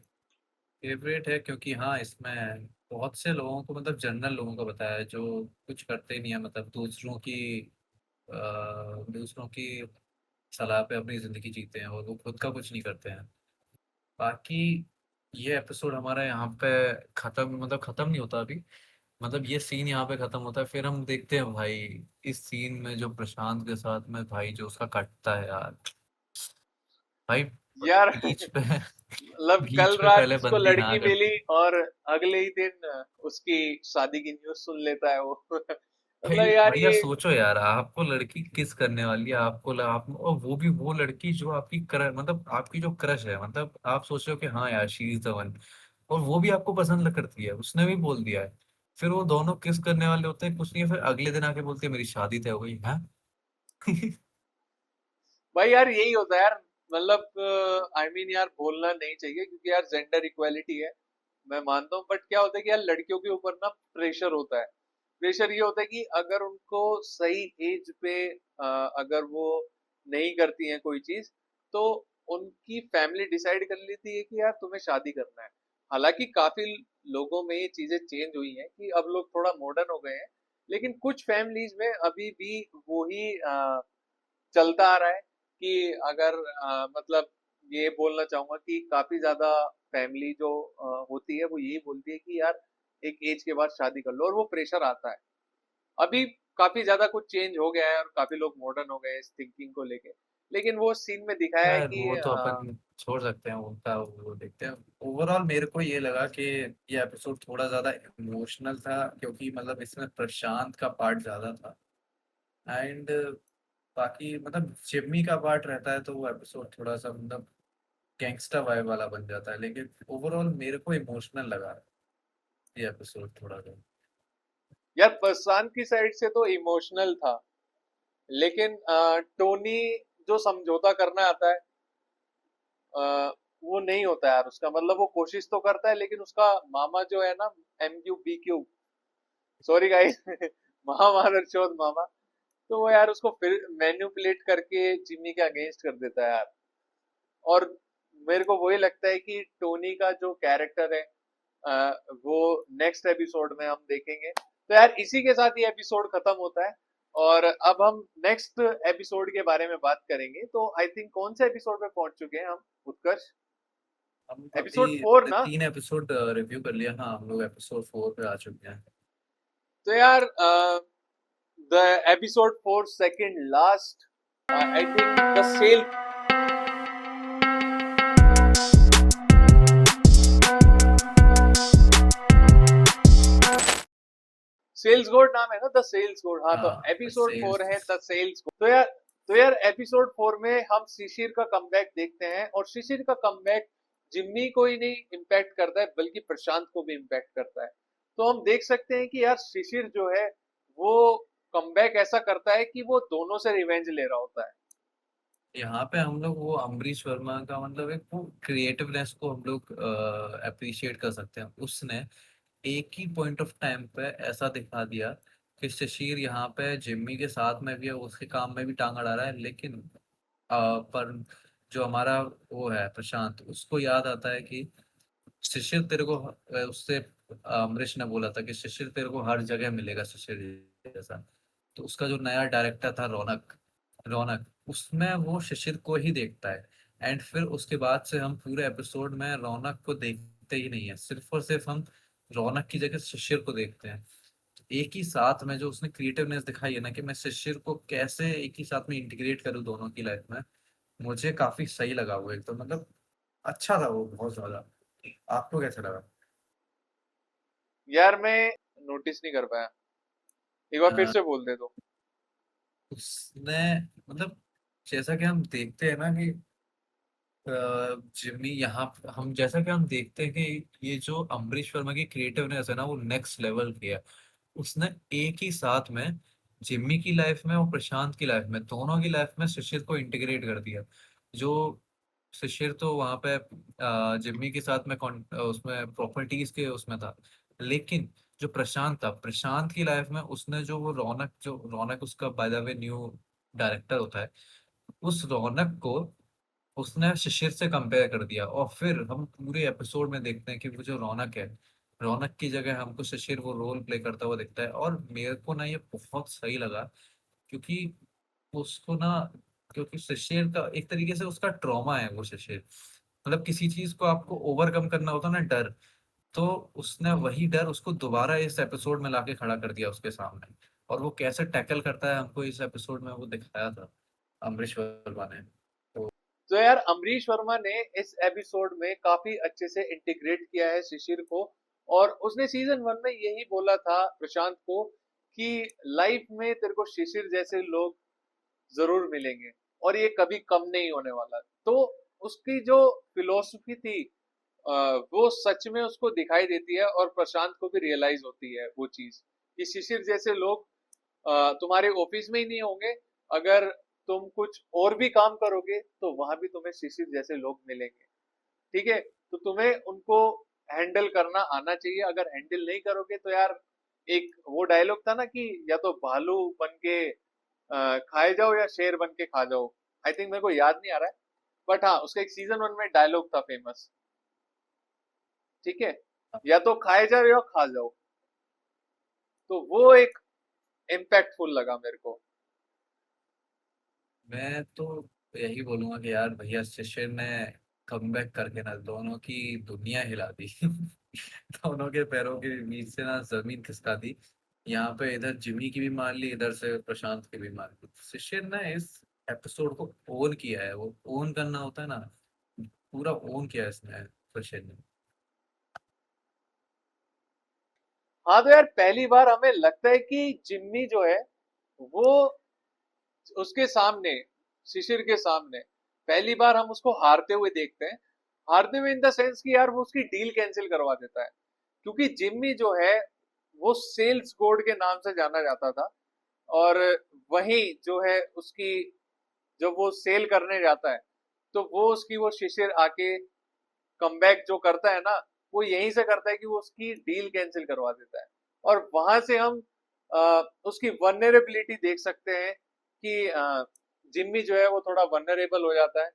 फेवरेट है क्योंकि हाँ, इसमें बहुत से लोगों को, मतलब जनरल लोगों को बताया है जो कुछ करते ही नहीं है, मतलब दूसरों की सलाह पे अपनी जिंदगी जीते हैं और वो खुद का कुछ नहीं करते हैं। बाकी ये एपिसोड हमारा यहाँ पे खत्म, मतलब खत्म नहीं होता अभी, मतलब ये सीन यहाँ पे खत्म होता है, फिर हम देखते हैं भाई इस सीन में जो प्रशांत के साथ में भाई जो उसका कटता है यार, भाई यार बीच पे मतलब कल बीच पे रात पहले उसको बंदी हाँ लड़की करती। मिली और अगले ही दिन उसकी शादी की न्यूज सुन लेता है वो। मतलब भाई यार भैया ये, सोचो यार, आपको लड़की किस करने वाली है, आप, और वो भी वो लड़की जो आपकी मतलब आपकी जो क्रश है, मतलब आप सोच रहे हो कि हाँ यार शी इज द वन, और वो भी आपको पसंद करती है, उसने भी बोल दिया है। फिर वो दोनों किस करने वाले होते हैं, कुछ नहीं है, फिर अगले दिन आके बोलती है मेरी शादी तय हो गई है। भाई यार यही होता है यार। मतलब आई मीन यार बोलना नहीं चाहिए क्योंकि यार जेंडर इक्वालिटी है, मैं मानता हूँ, बट क्या होता है कि यार लड़कियों के ऊपर ना प्रेशर होता है। प्रेशर ये होता है कि अगर उनको सही एज पे अगर वो नहीं करती हैं कोई चीज, तो उनकी फैमिली डिसाइड कर लेती है कि यार तुम्हें शादी करना है। हालांकि काफी लोगों में ये चीजें चेंज हुई हैं कि अब लोग थोड़ा मॉडर्न हो गए हैं, लेकिन कुछ फैमिलीज में अभी भी वही चलता आ रहा है कि अगर मतलब ये बोलना चाहूंगा कि काफी ज्यादा फैमिली जो होती है वो यही बोलती है कि यार एक एज के बाद शादी कर लो, और वो प्रेशर आता है। अभी काफी ज्यादा कुछ चेंज हो गया है और काफी लोग मॉडर्न हो गए हैं इस थिंकिंग को लेके, लेकिन वो सीन में दिखाया है यार कि वो तो अपन छोड़ सकते हैं, उनका वो देखते हैं। ओवरऑल मेरे को ये लगा कि ये एपिसोड थोड़ा ज्यादा इमोशनल था, क्योंकि मतलब इसमें प्रशांत का पार्ट ज्यादा था। एंड बाकी मतलब जिम्मी का पार्ट रहता है तो वो एपिसोड थोड़ा सा मतलब गैंगस्टर वाइब वाला बन जाता है, लेकिन ओवरऑल मेरे को इमोशनल लगा ये एपिसोड थोड़ा सा। यार प्रशांत की साइड से तो इमोशनल था, लेकिन टोनी जो समझौता करना आता है वो नहीं होता यार उसका। मतलब वो कोशिश तो करता है, लेकिन उसका मामा जो है ना, MQBQ, सॉरी गाइस महामादरचोद मामा, तो वो यार उसको फिर मैन्युपुलेट करके जिम्मी के अगेंस्ट कर देता है यार। और मेरे को वही लगता है कि टोनी का जो कैरेक्टर है वो नेक्स्ट एपिसोड में हम देखेंगे। तो यार इसी के साथ ये एपिसोड खत्म होता है, और अब हम नेक्स्ट एपिसोड के बारे में बात करेंगे। तो आई थिंक कौन से एपिसोड में पहुंच चुके हैं हम, उत्कर्ष? हम अभी एपिसोड 4 ना? 3 एपिसोड रिव्यू कर लिया। हाँ, हम लोग एपिसोड 4 पे आ चुके हैं। तो यार the episode 4 second last, I think the sale sales god नाम है ना, द सेल्स गोड। हाँ, तो हाँ, एपिसोड 4 है सेल्स। द सेल्स गोड। तो यार एपिसोड 4 में हम शिशिर का कमबैक देखते हैं, और शिशिर का कमबैक जिम्मी को ही नहीं इम्पैक्ट करता है बल्कि प्रशांत को भी इम्पैक्ट करता है। तो हम देख सकते हैं कि यार शिशिर जो है वो कमबैक ऐसा करता है कि वो दोनों से रिवेंज ले रहा होता है। यहाँ पे हम लोग वो अमरीश वर्मा का मतलब एक वो क्रिएटिवनेस को हम लोग अप्रिशिएट कर सकते हैं। उसने एक ही पॉइंट ऑफ टाइम पे ऐसा दिखा दिया कि शशीर यहाँ पे जिम्मी के साथ में भी है, उसके काम में भी टांग अड़ा रहा है, लेकिन पर जो हमारा वो है प्रशांत, उसको याद आता है कि शिशिर तेरे को उससे अमरीश ने बोला था कि शिशिर तेरे को हर जगह मिलेगा, शिशिर जैसा। तो उसका जो नया डायरेक्टर था रौनक, रौनक उसमें वो शिशिर को ही देखता है। एंड फिर उसके बाद से हम पूरे एपिसोड में रौनक को देखते ही नहीं है, सिर्फ और सिर्फ हम रौनक की जगह शिशिर को देखते हैं। तो एक ही साथ में जो उसने क्रिएटिवनेस दिखाई है ना, कि मैं शिशिर को कैसे एक ही साथ में इंटीग्रेट करूँ दोनों की लाइफ में, मुझे काफी सही लगा वो एकदम। मतलब अच्छा था वो बहुत ज्यादा। आपको कैसा लगा? यार मैं नोटिस नहीं कर पाया, एक बार फिर अ, से बोल दे दो। उसने मतलब जैसा कि हम देखते हैं ना कि जिम्मी यहाँ हम जैसा कि हम देखते हैं कि ये जो अमरीश वर्मा की क्रिएटिवनेस है ना, वो नेक्स्ट लेवल की है। उसने एक ही साथ में जिम्मी की लाइफ में और प्रशांत की लाइफ में, दोनों की लाइफ में शिशिर को इंटीग्रेट कर दिया। जो शिशिर तो वहां पे जिम्मी के साथ में उसमें प्रॉपर्टीज के उसमें था, लेकिन जो प्रशांत था, प्रशांत की लाइफ में उसने जो रौनक उसका by the way new director होता है, उस रौनक को उसने शिशिर से कंपेयर कर दिया। और फिर हम पूरे एपिसोड में देखते हैं कि वो जो रौनक है, रौनक की जगह हमको शिशिर वो रोल प्ले करता हुआ दिखता है। और मेरे को ना ये बहुत सही लगा, क्योंकि उसको ना, क्योंकि शिशिर का एक तरीके से उसका ट्रॉमा है वो शिशिर। मतलब किसी चीज को आपको ओवरकम करना होता है ना, डर, तो उसने वही डर उसको दोबारा इस एपिसोड में लाके खड़ा कर दिया उसके सामने। और वो कैसे टैकल करता है हमको इस एपिसोड में वो दिखाया था अमरीश वर्मा ने। तो तो यार अमरीश वर्मा ने इस एपिसोड में काफी अच्छे से इंटीग्रेट किया है शिशिर को। और उसने सीजन 1 में यही बोला था प्रशांत को कि लाइफ में तेरे को शिशिर जैसे लोग जरूर मिलेंगे, और ये कभी कम नहीं होने वाला। तो उसकी जो फिलोसफी थी वो सच में उसको दिखाई देती है, और प्रशांत को भी रियलाइज होती है वो चीज कि शिशिर जैसे लोग तुम्हारे ऑफिस में ही नहीं होंगे। अगर तुम कुछ और भी काम करोगे तो वहां भी तुम्हें शिशिर जैसे लोग मिलेंगे। ठीक है, तो तुम्हें उनको हैंडल करना आना चाहिए। अगर हैंडल नहीं करोगे तो यार, एक वो डायलॉग था ना कि या तो भालू बन के खाए जाओ या शेर बन के खा जाओ। आई थिंक मेरे को याद नहीं आ रहा है, बट हाँ उसका एक सीजन 1 में डायलॉग था फेमस, ठीक है, या तो खाए जा रहे हो या खा जाओ। तो वो एक इम्पैक्टफुल लगा मेरे को। मैं तो यही बोलूंगा कि यार भैया शिशिर ने कमबैक करके ना दोनों की दुनिया हिला दी। दोनों के पैरों के बीच से ना जमीन खिसका दी। यहाँ पे इधर जिमी की भी मार ली, इधर से प्रशांत की भी मार ली। शिशिर ने इस एपिसोड को ओन किया है, वो ओन करना होता है ना, पूरा ओन किया है इसने शिशिर ने। हाँ तो यार पहली बार हमें लगता है कि जिम्मी जो है वो उसके सामने, शिशिर के सामने पहली बार हम उसको हारते हुए देखते हैं। हारते हुए इन द सेंस कि यार वो उसकी डील कैंसिल करवा देता है, क्योंकि जिम्मी जो है वो सेल्स गोड के नाम से जाना जाता था। और वही जो है उसकी, जब वो सेल करने जाता है तो वो उसकी वो शिशिर आके कमबैक जो करता है ना, वो यहीं से करता है कि वो उसकी डील कैंसिल करवा देता है। और वहां से हम उसकी वनरेबिलिटी देख सकते हैं कि जिम्मी जो है वो थोड़ा वनरेबल हो जाता है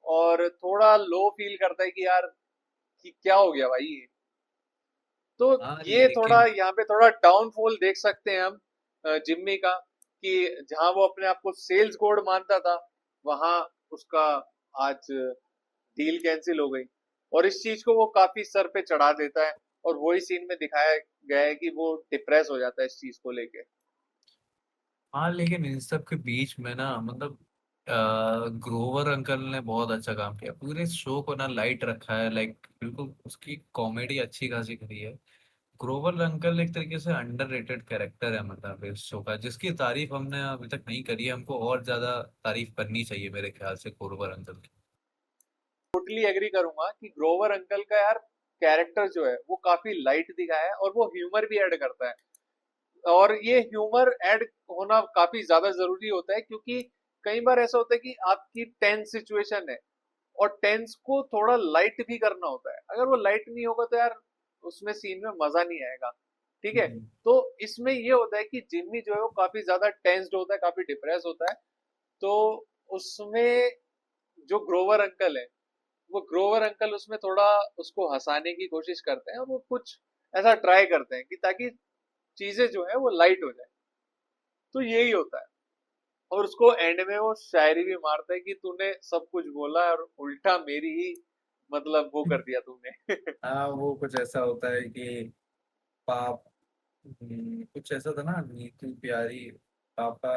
और थोड़ा लो फील करता है कि यार कि क्या हो गया भाई ये। तो हाँ ये थोड़ा लेकिन यहाँ पे थोड़ा डाउनफॉल देख सकते हैं हम जिम्मी का, कि जहां वो अपने आप को सेल्स गोड मानता था वहां उसका आज डील कैंसिल हो गई। और इस चीज को वो काफी सर पे चढ़ा देता है, और वही सीन में दिखाया गया है कि वो डिप्रेस हो जाता है इस चीज को लेके। हाँ लेकिन इन सब के बीच में ना मतलब ग्रोवर अंकल ने बहुत अच्छा काम किया, पूरे शो को ना लाइट रखा है, लाइक बिल्कुल उसकी कॉमेडी अच्छी खासी करी है। ग्रोवर अंकल एक तरीके से अंडररेटेड कैरेक्टर है मतलब इस शो का, जिसकी तारीफ हमने अभी तक नहीं करी है, हमको और ज्यादा तारीफ करनी चाहिए मेरे ख्याल से ग्रोवर अंकल की। टोटली एग्री करूंगा कि ग्रोवर अंकल का यार कैरेक्टर जो है वो काफी लाइट दिखाया है, और वो ह्यूमर भी ऐड करता है। और ये ह्यूमर ऐड होना काफी ज्यादा जरूरी होता है, क्योंकि कई बार ऐसा होता है कि आपकी टेंस सिचुएशन है और टेंस को थोड़ा लाइट भी करना होता है। अगर वो लाइट नहीं होगा तो यार उसमें सीन में मजा नहीं आएगा, ठीक है। हम्म। तो इसमें ये होता है कि जिम्मी जो है वो काफी ज्यादा टेंस्ड होता है, काफी डिप्रेस होता है। तो उसमें जो ग्रोवर अंकल है, वो ग्रोवर अंकल उसमें थोड़ा उसको हंसाने की कोशिश करते हैं, और वो कुछ ऐसा ट्राई करते हैं कि ताकि चीजें जो है वो लाइट हो जाए। तो यही होता है। और उसको एंड में वो शायरी भी मारता है कि तूने सब कुछ बोला और उल्टा मेरी ही मतलब वो कर दिया तूने। हाँ वो कुछ ऐसा होता है कि पाप, कुछ ऐसा था ना, नीतू प्यारी पापा।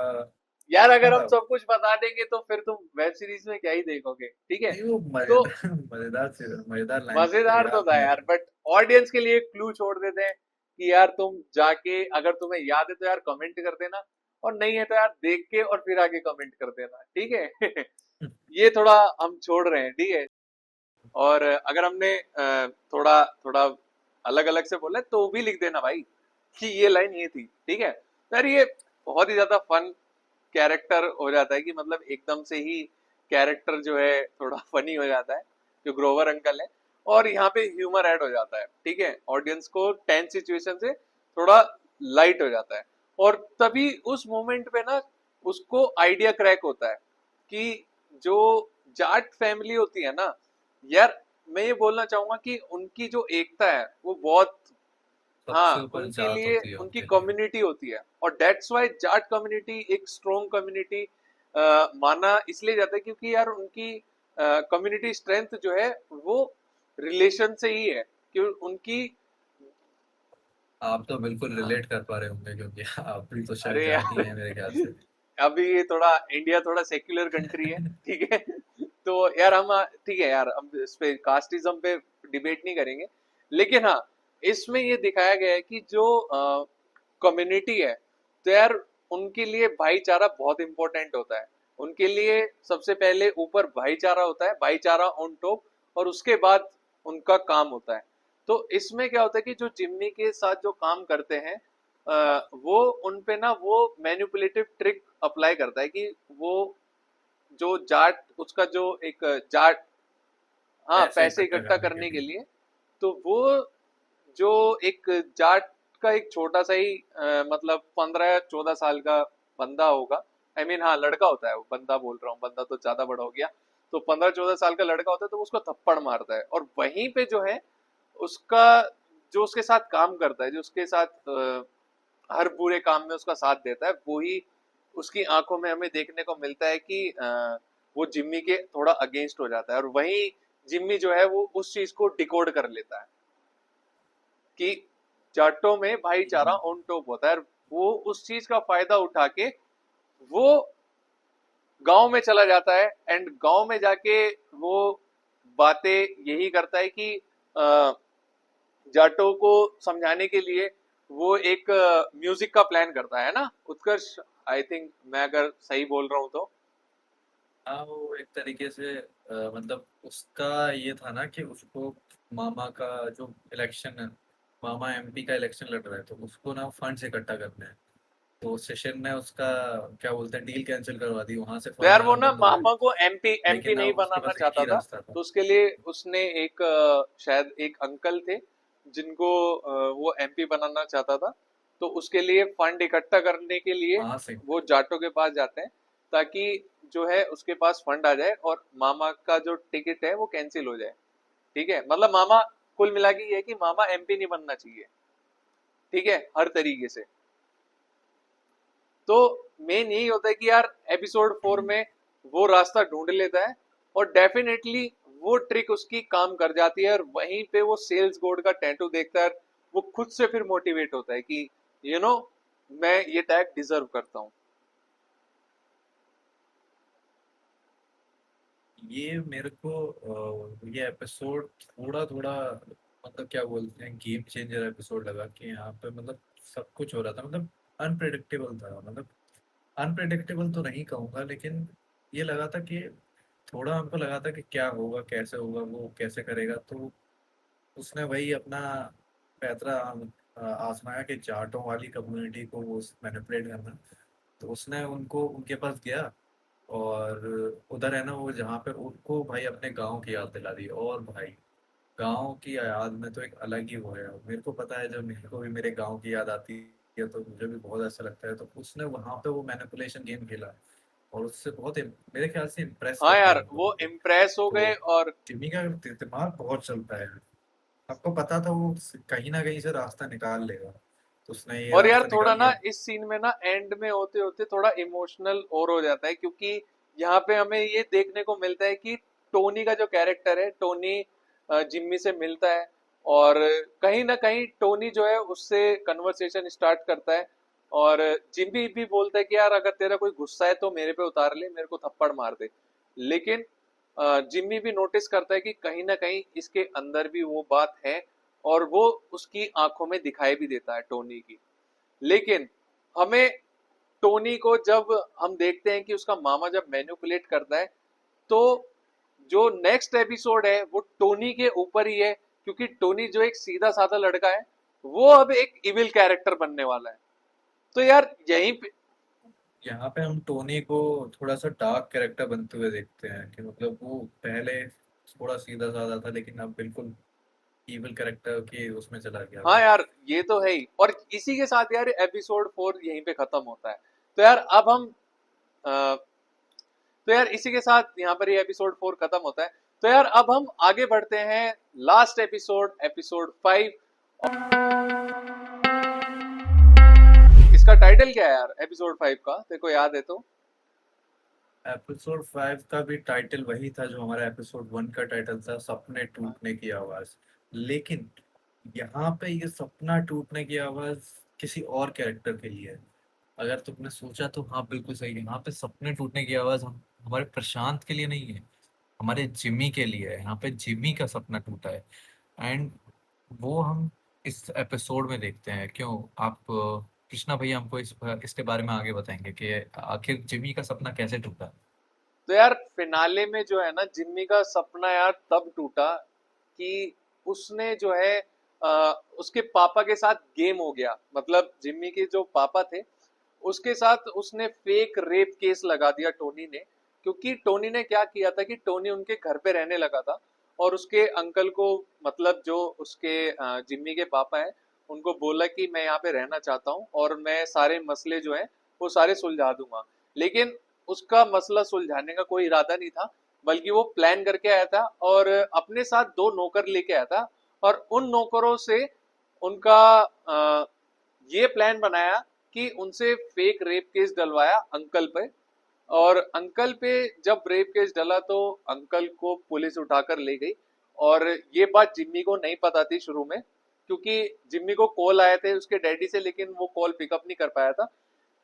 यार अगर हम हाँ सब कुछ बता देंगे तो फिर तुम वेब सीरीज में क्या ही देखोगे, ठीक है। नहीं वो तो मजेदार मजेदार से मजेदार लाइन थी, वो मजेदार तो याद था नहीं आ यार, रही। बट ऑडियंस के लिए एक क्लू छोड़ देते हैं कि यार तुम जाके, अगर तुम्हें याद है तो यार कमेंट कर देना, और नहीं है तो यार देख के और फिर आगे कमेंट कर देना, ठीक है। ये थोड़ा हम छोड़ रहे हैं, ठीक है। और अगर हमने थोड़ा थोड़ा अलग अलग से बोला है, तो भी लिख देना भाई कि ये लाइन ये थी, ठीक है। तो यार ये बहुत ही ज्यादा फन कैरेक्टर हो जाता है, कि मतलब एकदम से ही कैरेक्टर जो है थोड़ा फनी हो जाता है, जो ग्रोवर अंकल है। और यहाँ पे ह्यूमर ऐड हो जाता है, ठीक है, ऑडियंस को टेंस सिचुएशन से थोड़ा लाइट हो जाता है। और तभी उस मोमेंट पे ना उसको आइडिया क्रैक होता है कि जो जाट फैमिली होती है ना, यार मैं ये बोलना चाहूंगा कि उनकी जो एकता है वो बहुत, सबसे हाँ ऊपर उनके जात लिए होती है उनकी उनके लिए। कम्युनिटी होती है। और दैट्स वाई जाट कम्युनिटी एक स्ट्रॉन्ग कम्युनिटी माना इसलिए जाता है, क्योंकि यार उनकी कम्युनिटी स्ट्रेंथ जो है वो रिलेशन से ही है, कि उनकी। आप तो बिल्कुल हाँ, रिलेट कर पा रहे होंगे क्योंकि आप भी तो शायद अरे जाती यार, हैं मेरे ख्याल से। अभी ये थोड़ा इंडिया थोड़ा सेक्युलर कंट्री है, ठीक है। तो यार हम ठीक है यार, हम इस पे कास्टिज्म पे डिबेट नहीं करेंगे। लेकिन हाँ, इसमें ये दिखाया गया है कि जो कम्युनिटी है, तो यार उनके लिए भाईचारा बहुत इंपॉर्टेंट होता है। उनके लिए सबसे पहले ऊपर भाईचारा होता है, भाईचारा ऑन टॉप, और उसके बाद उनका काम होता है। तो इसमें क्या होता है कि जो जिम्मी के साथ जो काम करते हैं, वो उन पे ना वो मैनिपुलेटिव ट्रिक अप्लाई करता है, कि वो जो जाट उसका जो एक जाट, हाँ पैसे पैसे इकट्ठा इकट्ठा करने के करने के लिए। लिए। तो वो जो एक जाट का एक छोटा सा ही मतलब 15 या 14 साल का बंदा होगा, आई मीन हाँ लड़का होता है वो, बंदा बोल रहा हूँ, बंदा तो ज्यादा बड़ा हो गया। तो 15-14 साल का लड़का होता है तो वो उसको थप्पड़ मारता है, और वहीं पे जो है उसका, जो उसके साथ काम करता है, जो उसके साथ हर बुरे काम में उसका साथ देता है, वही उसकी आंखों में हमें देखने को मिलता है कि वो जिम्मी के थोड़ा अगेंस्ट हो जाता है, और वही जिम्मी जो है वो उस चीज को डिकोड कर लेता है कि जाटों में भाईचारा हम्म, ऑन टॉप होता है, और वो उस चीज का फायदा उठा के वो गांव में चला जाता है, एंड गांव में जाके वो बातें यही करता है कि जाटों को समझाने के लिए वो एक म्यूजिक का प्लान करता है ना उत्कर्ष, आई थिंक मैं अगर सही बोल रहा हूँ तो। हाँ वो एक तरीके से मतलब उसका ये था ना कि उसको मामा का जो इलेक्शन है, मामा एमपी का इलेक्शन लड़ रहा है, तो उसको ना फंड्स इकट्ठा करने हैं। तो सेशन ने उसका क्या बोलते हैं डील कैंसिल करवा दी, वहां से तो फंड यार वो आना ना बंद हो गए। मामा को एमपी एमपी लेकिन नहीं अब उसके बनाना पास एक चाहता ही था, रास्ता था। तो उसके लिए उसने एक शायद एक अंकल थे जिनको वो एमपी बनाना चाहता था, तो उसके लिए फंड इकट्ठा करने के लिए वहां से वो जाटों के पास जाते हैं, ताकि जो है उसके पास फंड आ जाए और मामा का जो टिकट है वो कैंसिल हो जाए। ठीक है, मतलब मामा, कुल मिला के ये है कि मामा एमपी नहीं बनना चाहिए, ठीक है, हर तरीके से। तो मेन यही होता है कि यार एपिसोड 4 में वो रास्ता ढूंढ लेता है, और डेफिनेटली वो ट्रिक उसकी काम कर जाती है, और वहीं पे वो सेल्स बोर्ड का टैटू देखता है, वो खुद से फिर मोटिवेट होता है कि यू नो मैं ये टैग डिजर्व करता हूँ। ये मेरे को ये एपिसोड थोड़ा थोड़ा मतलब क्या बोलते हैं गेम चेंजर एपिसोड लगा कि यहाँ पे मतलब सब कुछ हो रहा था, मतलब अनप्रिडिक्टेबल था। मतलब अनप्रिडिक्टेबल तो नहीं कहूँगा, लेकिन ये लगा था कि थोड़ा हमको लगा था कि क्या होगा, कैसे होगा, वो कैसे करेगा। तो उसने वही अपना पैतरा आजमाया कि जाटों वाली कम्युनिटी को वो मैनिपुलेट करना। तो उसने उनको उनके पास गया, और उधर है ना वो जहाँ पे उनको भाई अपने गांव की याद दिला दी। और भाई गांव की याद में तो एक अलग ही वो है। मेरे को पता है जब मेरे को भी मेरे गांव की याद आती है तो मुझे भी बहुत ऐसा लगता है। तो उसने वहां पे वो मैनिपुलेशन गेम खेला, और उससे बहुत मेरे ख्याल से इम्प्रेस हाँ कर दिया यार उनको वो मतलब। इम्प्रेस हो गए, तो और जिमी का दिमाग बहुत चलता है। आपको पता था वो कहीं ना कहीं से रास्ता निकाल लेगा, तो उसने ये और यार रास्ता थोड़ा निकाल ना लिया। इस सीन में ना एंड में होते होते थोड़ा इमोशनल और हो जाता है, क्योंकि यहाँ पे हमें ये देखने को मिलता है कि टोनी का जो कैरेक्टर है, टोनी जिम्मी से मिलता है, और कहीं ना कहीं टोनी जो है उससे कन्वर्सेशन स्टार्ट करता है, और जिम्मी भी बोलता है कि यार अगर तेरा कोई गुस्सा है तो मेरे पे उतार ले, मेरे को थप्पड़ मार दे। लेकिन जिम्मी भी नोटिस करता है कि कहीं ना कहीं इसके अंदर भी वो बात है, और वो उसकी आंखों में दिखाई भी देता है टोनी की। लेकिन हमें टोनी को जब हम देखते हैं कि उसका मामा जब मैनिपुलेट करता है, तो जो नेक्स्ट एपिसोड है वो टोनी के ऊपर ही है, क्योंकि टोनी जो एक सीधा साधा लड़का है, वो अब एक इविल कैरेक्टर बनने वाला है। तो यार यहीं पे, यहाँ पे हम टोनी को थोड़ा सा डार्क कैरेक्टर बनते हुए देखते हैं कि मतलब वो पहले थोड़ा सीधा साधा था, लेकिन अब बिल्कुल इविल कैरेक्टर के उसमें चला गया हाँ वो। यार ये तो है ही, और इसी के साथ यार एपिसोड 4 यहीं पे खत्म होता है। तो यार अब हम अ, तो यार इसी के साथ यहाँ पर ये एपिसोड 4 खत्म होता है। तो यार अब हम आगे बढ़ते हैं लास्ट एपिसोड, एपिसोड 5। इसका टाइटल क्या है यार एपिसोड 5 का, तेरे को याद है तो? एपिसोड 5 का भी टाइटल वही था जो हमारा एपिसोड 1 का टाइटल था, सपने टूटने की आवाज। लेकिन यहाँ पे ये सपना टूटने की आवाज किसी और कैरेक्टर के लिए है। अगर तुमने सोचा तो हाँ बिल्कुल सही है, यहाँ पे सपने टूटने की आवाज हमारे प्रशांत के लिए नहीं है, हमारे जिमी के लिए है। यहाँ पे जिमी का सपना टूटा है, एंड वो हम इस एपिसोड में देखते हैं। क्यों आप कृष्णा भैया हमको इसके बारे में आगे बताएंगे कि आखिर जिमी का सपना कैसे टूटा। तो यार फिनाले में जो है ना जिम्मी का सपना यार तब टूटा कि उसने जो है उसके पापा के साथ गेम हो गया, मतलब जिम्मी के जो पापा थे उसके साथ उसने फेक रेप केस लगा दिया टोनी ने। क्योंकि टोनी ने क्या किया था कि टोनी उनके घर पे रहने लगा था, और उसके अंकल को, मतलब जो उसके जिम्मी के पापा हैं, उनको बोला कि मैं यहाँ पे रहना चाहता हूँ और मैं सारे मसले जो हैं वो सारे सुलझा दूंगा। लेकिन उसका मसला सुलझाने का कोई इरादा नहीं था, बल्कि वो प्लान करके आया था और अपने साथ दो नौकर लेके आया था। और उन नौकरों से उनका ये प्लान बनाया कि उनसे फेक रेप केस डलवाया अंकल पे। और अंकल पे जब रेप केस डला तो अंकल को पुलिस उठाकर ले गई। और ये बात जिम्मी को नहीं पता थी शुरू में, क्योंकि जिम्मी को कॉल आए थे उसके डैडी से, लेकिन वो कॉल पिकअप नहीं कर पाया था।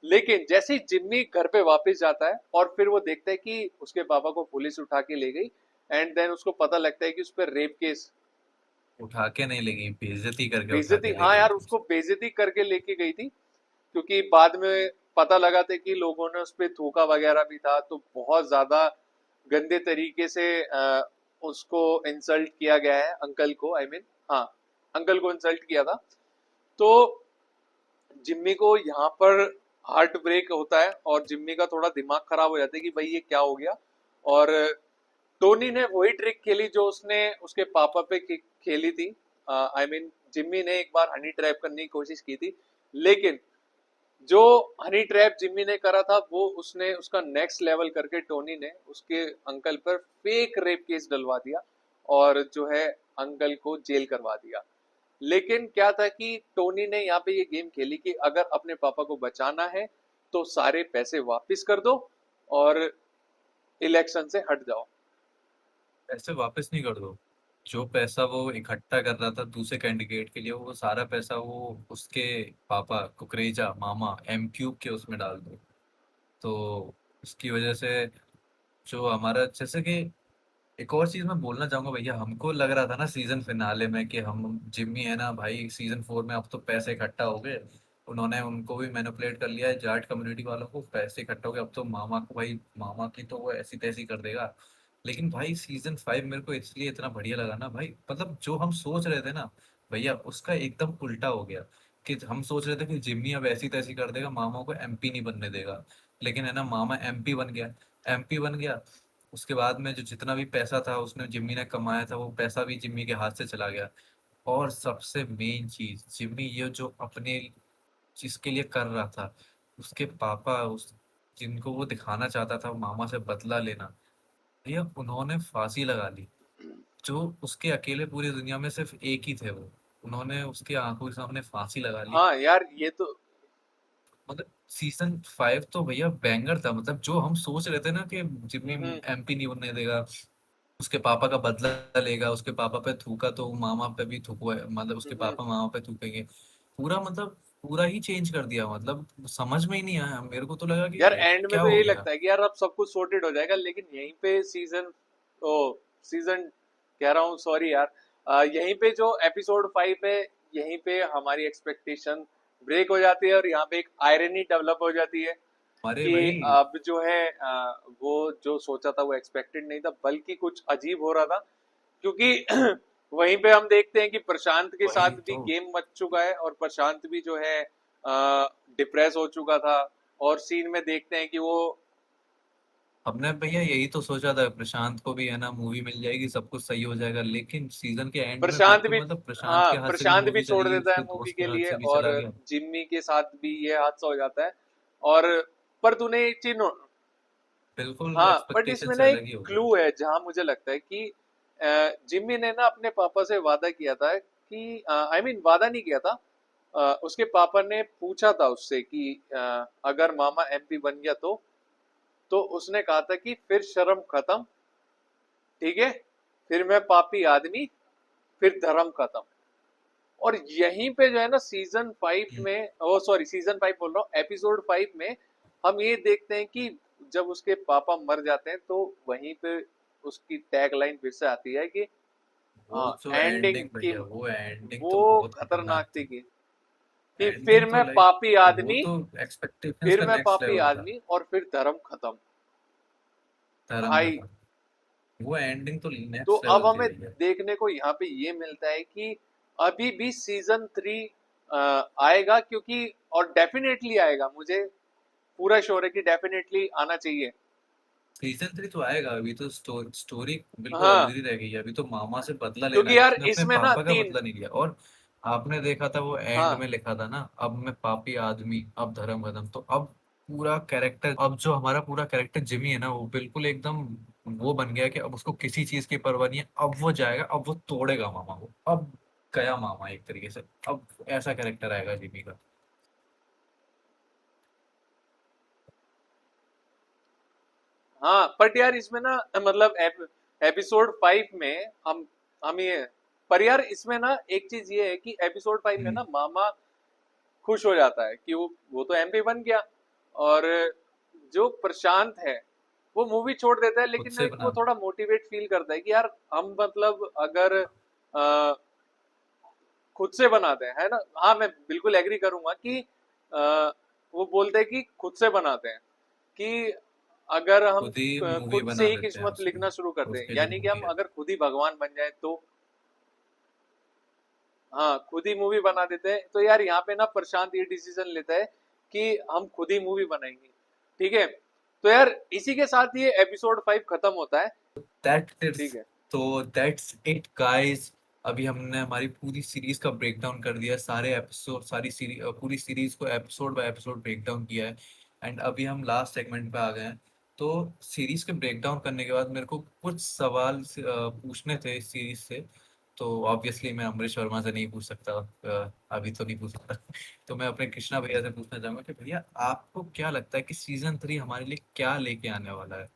लेकिन जैसे ही जिम्मी घर पे वापस जाता है और फिर वो देखता है कि उसके पापा को पुलिस उठा के ले गई, एंड देन उसको पता लगता है कि उस पर रेप केस, उठा के नहीं ले गई, बेइज्जती करके उठा बेइज्जती, के ले हाँ गई यार थी। उसको बेइज्जती करके लेके गई थी। क्योंकि बाद में पता लगा था कि लोगों ने उस पर थूका वगैरह भी था, तो बहुत ज्यादा गंदे तरीके से उसको इंसल्ट किया गया है अंकल को, आई मीन हाँ, अंकल को इंसल्ट किया था। तो जिम्मी को यहाँ पर हार्ट ब्रेक होता है और जिम्मी का थोड़ा दिमाग खराब हो जाता है कि भाई ये क्या हो गया। और टोनी ने वही ट्रिक खेली जो उसने उसके पापा पे खेली थी। आई मीन जिम्मी ने एक बार हनी ट्रैप करने की कोशिश की थी, लेकिन जो हनी ट्रैप जिम्मी ने करा था वो उसने उसका नेक्स्ट लेवल करके टोनी ने उसके अंकल पर फेक रेप केस डलवा दिया और जो है अंकल को जेल करवा दिया। लेकिन क्या था कि टोनी ने यहाँ पे ये गेम खेली कि अगर अपने पापा को बचाना है तो सारे पैसे वापस कर दो और इलेक्शन से हट जाओ। पैसे वापस नहीं कर दो, जो पैसा वो इकट्ठा कर रहा था दूसरे कैंडिडेट के लिए, वो सारा पैसा वो उसके पापा कुकरेजा मामा एम क्यूब के उसमें डाल दो। तो उसकी वजह से जो हमारा, जैसे कि एक और चीज मैं बोलना चाहूंगा भैया, हमको लग रहा था ना सीजन फिनाले में कि हम जिम्मी है ना भाई सीजन 4 में अब तो पैसे इकट्ठा हो गए, उन्होंने उनको भी मैनिपुलेट कर लिया है, जाट कम्युनिटी वालों को पैसे इकट्ठा हो गए, अब तो मामा को भाई मामा की तो वो ऐसी तैसी कर देगा। लेकिन भाई सीजन 5 मेरे को इसलिए इतना बढ़िया लगा ना भाई, मतलब जो हम सोच रहे थे ना भैया उसका एकदम उल्टा हो गया। कि हम सोच रहे थे कि जिम्मी अब ऐसी तैसी कर देगा, मामा को एमपी नहीं बनने देगा, लेकिन है ना मामा एमपी बन गया। एमपी बन गया, उसके बाद में जो जितना भी पैसा था उसने जिम्मी ने कमाया था वो पैसा भी जिम्मी के हाथ से चला गया। और सबसे मेन चीज, जिम्मी ये जो अपने जिसके लिए कर रहा था, उसके पापा उस जिनको वो दिखाना चाहता था मामा से बदला लेना, भैया उन्होंने फांसी लगा ली। जो उसके अकेले पूरी दुनिया में सिर्फ एक ही थे वो, उन्होंने उसके आंखों के सामने फांसी लगा ली। हाँ यार ये तो मतलब सीजन 5 तो भैया बैंगर था, मतलब जो हम सोच रहे थे ना कि जिम्मी हम्म एमपी नहीं बनने देगा, उसके पापा का बदला लेगा, उसके पापा पे थूका तो मामा पे भी थूको, मतलब उसके हम्म। पापा मामा पे थूकेंगे, पूरा मतलब पूरा ही चेंज कर दिया। मतलब समझ में ही नहीं आया, मेरे को तो लगा कि यार एंड में क्या तो हो यही गया। लगता है कि यार अब सब कुछ सॉर्टेड हो जाएगा, लेकिन यहीं पे ओ सीजन कह रहा हूँ, सॉरी यार, यहीं पे जो एपिसोड 5 है, यहीं पे हमारी एक्सपेक्टेशन ब्रेक हो जाती है और यहाँ पे एक आयरनी डेवलप हो जाती है अरे कि भाई, अब जो है वो जो सोचा था वो एक्सपेक्टेड नहीं था, बल्कि कुछ अजीब हो रहा था। क्योंकि वहीं पे हम देखते हैं कि प्रशांत के वही साथ भी तो। गेम मच चुका है और प्रशांत भी जो है डिप्रेस हो चुका था। और सीन में देखते हैं कि वो हमने भैया यही तो सोचा था प्रशांत को भी है ना मूवी मिल जाएगी, सब कुछ सही हो जाएगा, लेकिन सीजन के एंड में प्रशांत बिल्कुल भी, मतलब प्रशांत हाँ के हाथ से भी प्रशांत भी मूवी चली छोड़ गई, देता है उसके मूवी दोस्त के के हाथ लिए से भी और चला गया। जिम्मी के साथ भी ये हादसा हो जाता है। और पर तूने एक चीज बिल्कुल हाँ बट एक्सपेक्टेशन इसमें से ना एक अलग ही हो गया। क्लू है जहां मुझे लगता है कि जिम्मी ने ना अपने पापा से वादा किया था कि आई मीन वादा नहीं किया था, उसके पापा ने पूछा था उससे कि अगर मामा एमपी बन गया तो उसने कहा था कि फिर शर्म खत्म, ठीक है, फिर मैं पापी आदमी, फिर धर्म खत्म। और यहीं पे जो है ना सीजन 5 हम्म, में, ओ सॉरी सीजन 5 बोल रहा हूँ, एपिसोड 5 में हम ये देखते हैं कि जब उसके पापा मर जाते हैं तो वहीं पे उसकी टैग लाइन फिर से आती है कि वो जो एंडिंग एंडिंग की, भैया, वो एंडिंग वो तो बहुत खतरनाक खतरनाक थी थी। कि फिर एंडिंग तो मैं लाइक, पापी वो आदमी, तो एक्सपेक्टेशंस फिर का मैं नेक्स्ट पापी लेवल था। आदमी और फिर धर्म खत्म। धर्म भाई खत्म, वो एंडिंग तो तो नेक्स्ट अब लेवल थी हमें भैया। देखने को यहाँ पे ये मिलता है कि अभी भी सीजन 3 आएगा, क्योंकि और डेफिनेटली आएगा, मुझे पूरा श्योर है कि डेफिनेटली आना चाहिए। सीजन 3 तो आएगा, अभी तो स्टोरी बिल्कुल हाँ अधूरी रह गई है, अभी तो मामा से बदला लेना क्योंकि है, यार उसने अपने इसमें ना पापा का तीन, बदला नहीं लिया। और आपने देखा था वो एंड हाँ में लिखा था ना, अब मैं पापी आदमी अब धर्म खत्म, तो अब पूरा कैरेक्टर, अब जो हमारा पूरा कैरेक्टर जिमी है ना वो बिल्कुल एकदम वो बन गया कि अब उसको किसी चीज की परवाह नहीं है, अब वो जाएगा, अब वो तोड़ेगा मामा को, अब गया मामा एक तरीके से, अब ऐसा कैरेक्टर आएगा जिमी का। हाँ बट यार इसमें ना मतलब एपिसोड 5 में हम ये, पर यार इसमें ना एक चीज ये है कि एपिसोड 5 में हम्म, ना मामा खुश हो जाता है कि वो तो एमपी बन गया, और जो प्रशांत है वो मूवी छोड़ देता है, खुद लेकिन से एक वो बना। थोड़ा मोटिवेट फील करता है कि यार हम मतलब अगर खुद से बनाते हैं, है ना। हाँ मैं बिल्कुल एग्री करूंगा कि वो बोलते हैं कि खुद से बनाते हैं, कि अगर हम खुद ही मूवी खुद से बना ही देते हैं किस्मत उसकी, लिखना शुरू कर दें, उसके जो यानी कि हम मूवी है। अगर खुद ही भगवान बन जाए तो, हाँ खुद ही मूवी बना देते हैं, तो यार यहाँ पे ना प्रशांत ये डिसीजन लेता है कि हम खुद ही मूवी बनाएंगे। ठीक है, तो यार इसी के साथ ये एपिसोड 5 खत्म होता है। दैट इज, ठीक है। तो दैट्स इट गाइस। अभी हमने हमारी पूरी सीरीज का ब्रेक डाउन कर दिया, सारे एपिसोड, सारी सीरीज, पूरी सीरीज को episode by episode break down किया है। एंड अभी हम लास्ट सेगमेंट पे आ गए हैं। तो सीरीज के ब्रेक डाउन करने के बाद मेरे को कुछ सवाल पूछने थे इस सीरीज से। तो ऑब्वियसली मैं अमरीश वर्मा से नहीं पूछ सकता, अभी तो नहीं पूछ सकता। तो मैं अपने कृष्णा भैया से पूछना चाहूंगा कि भैया आपको क्या लगता है कि सीजन 3 हमारे लिए क्या लेके आने वाला है।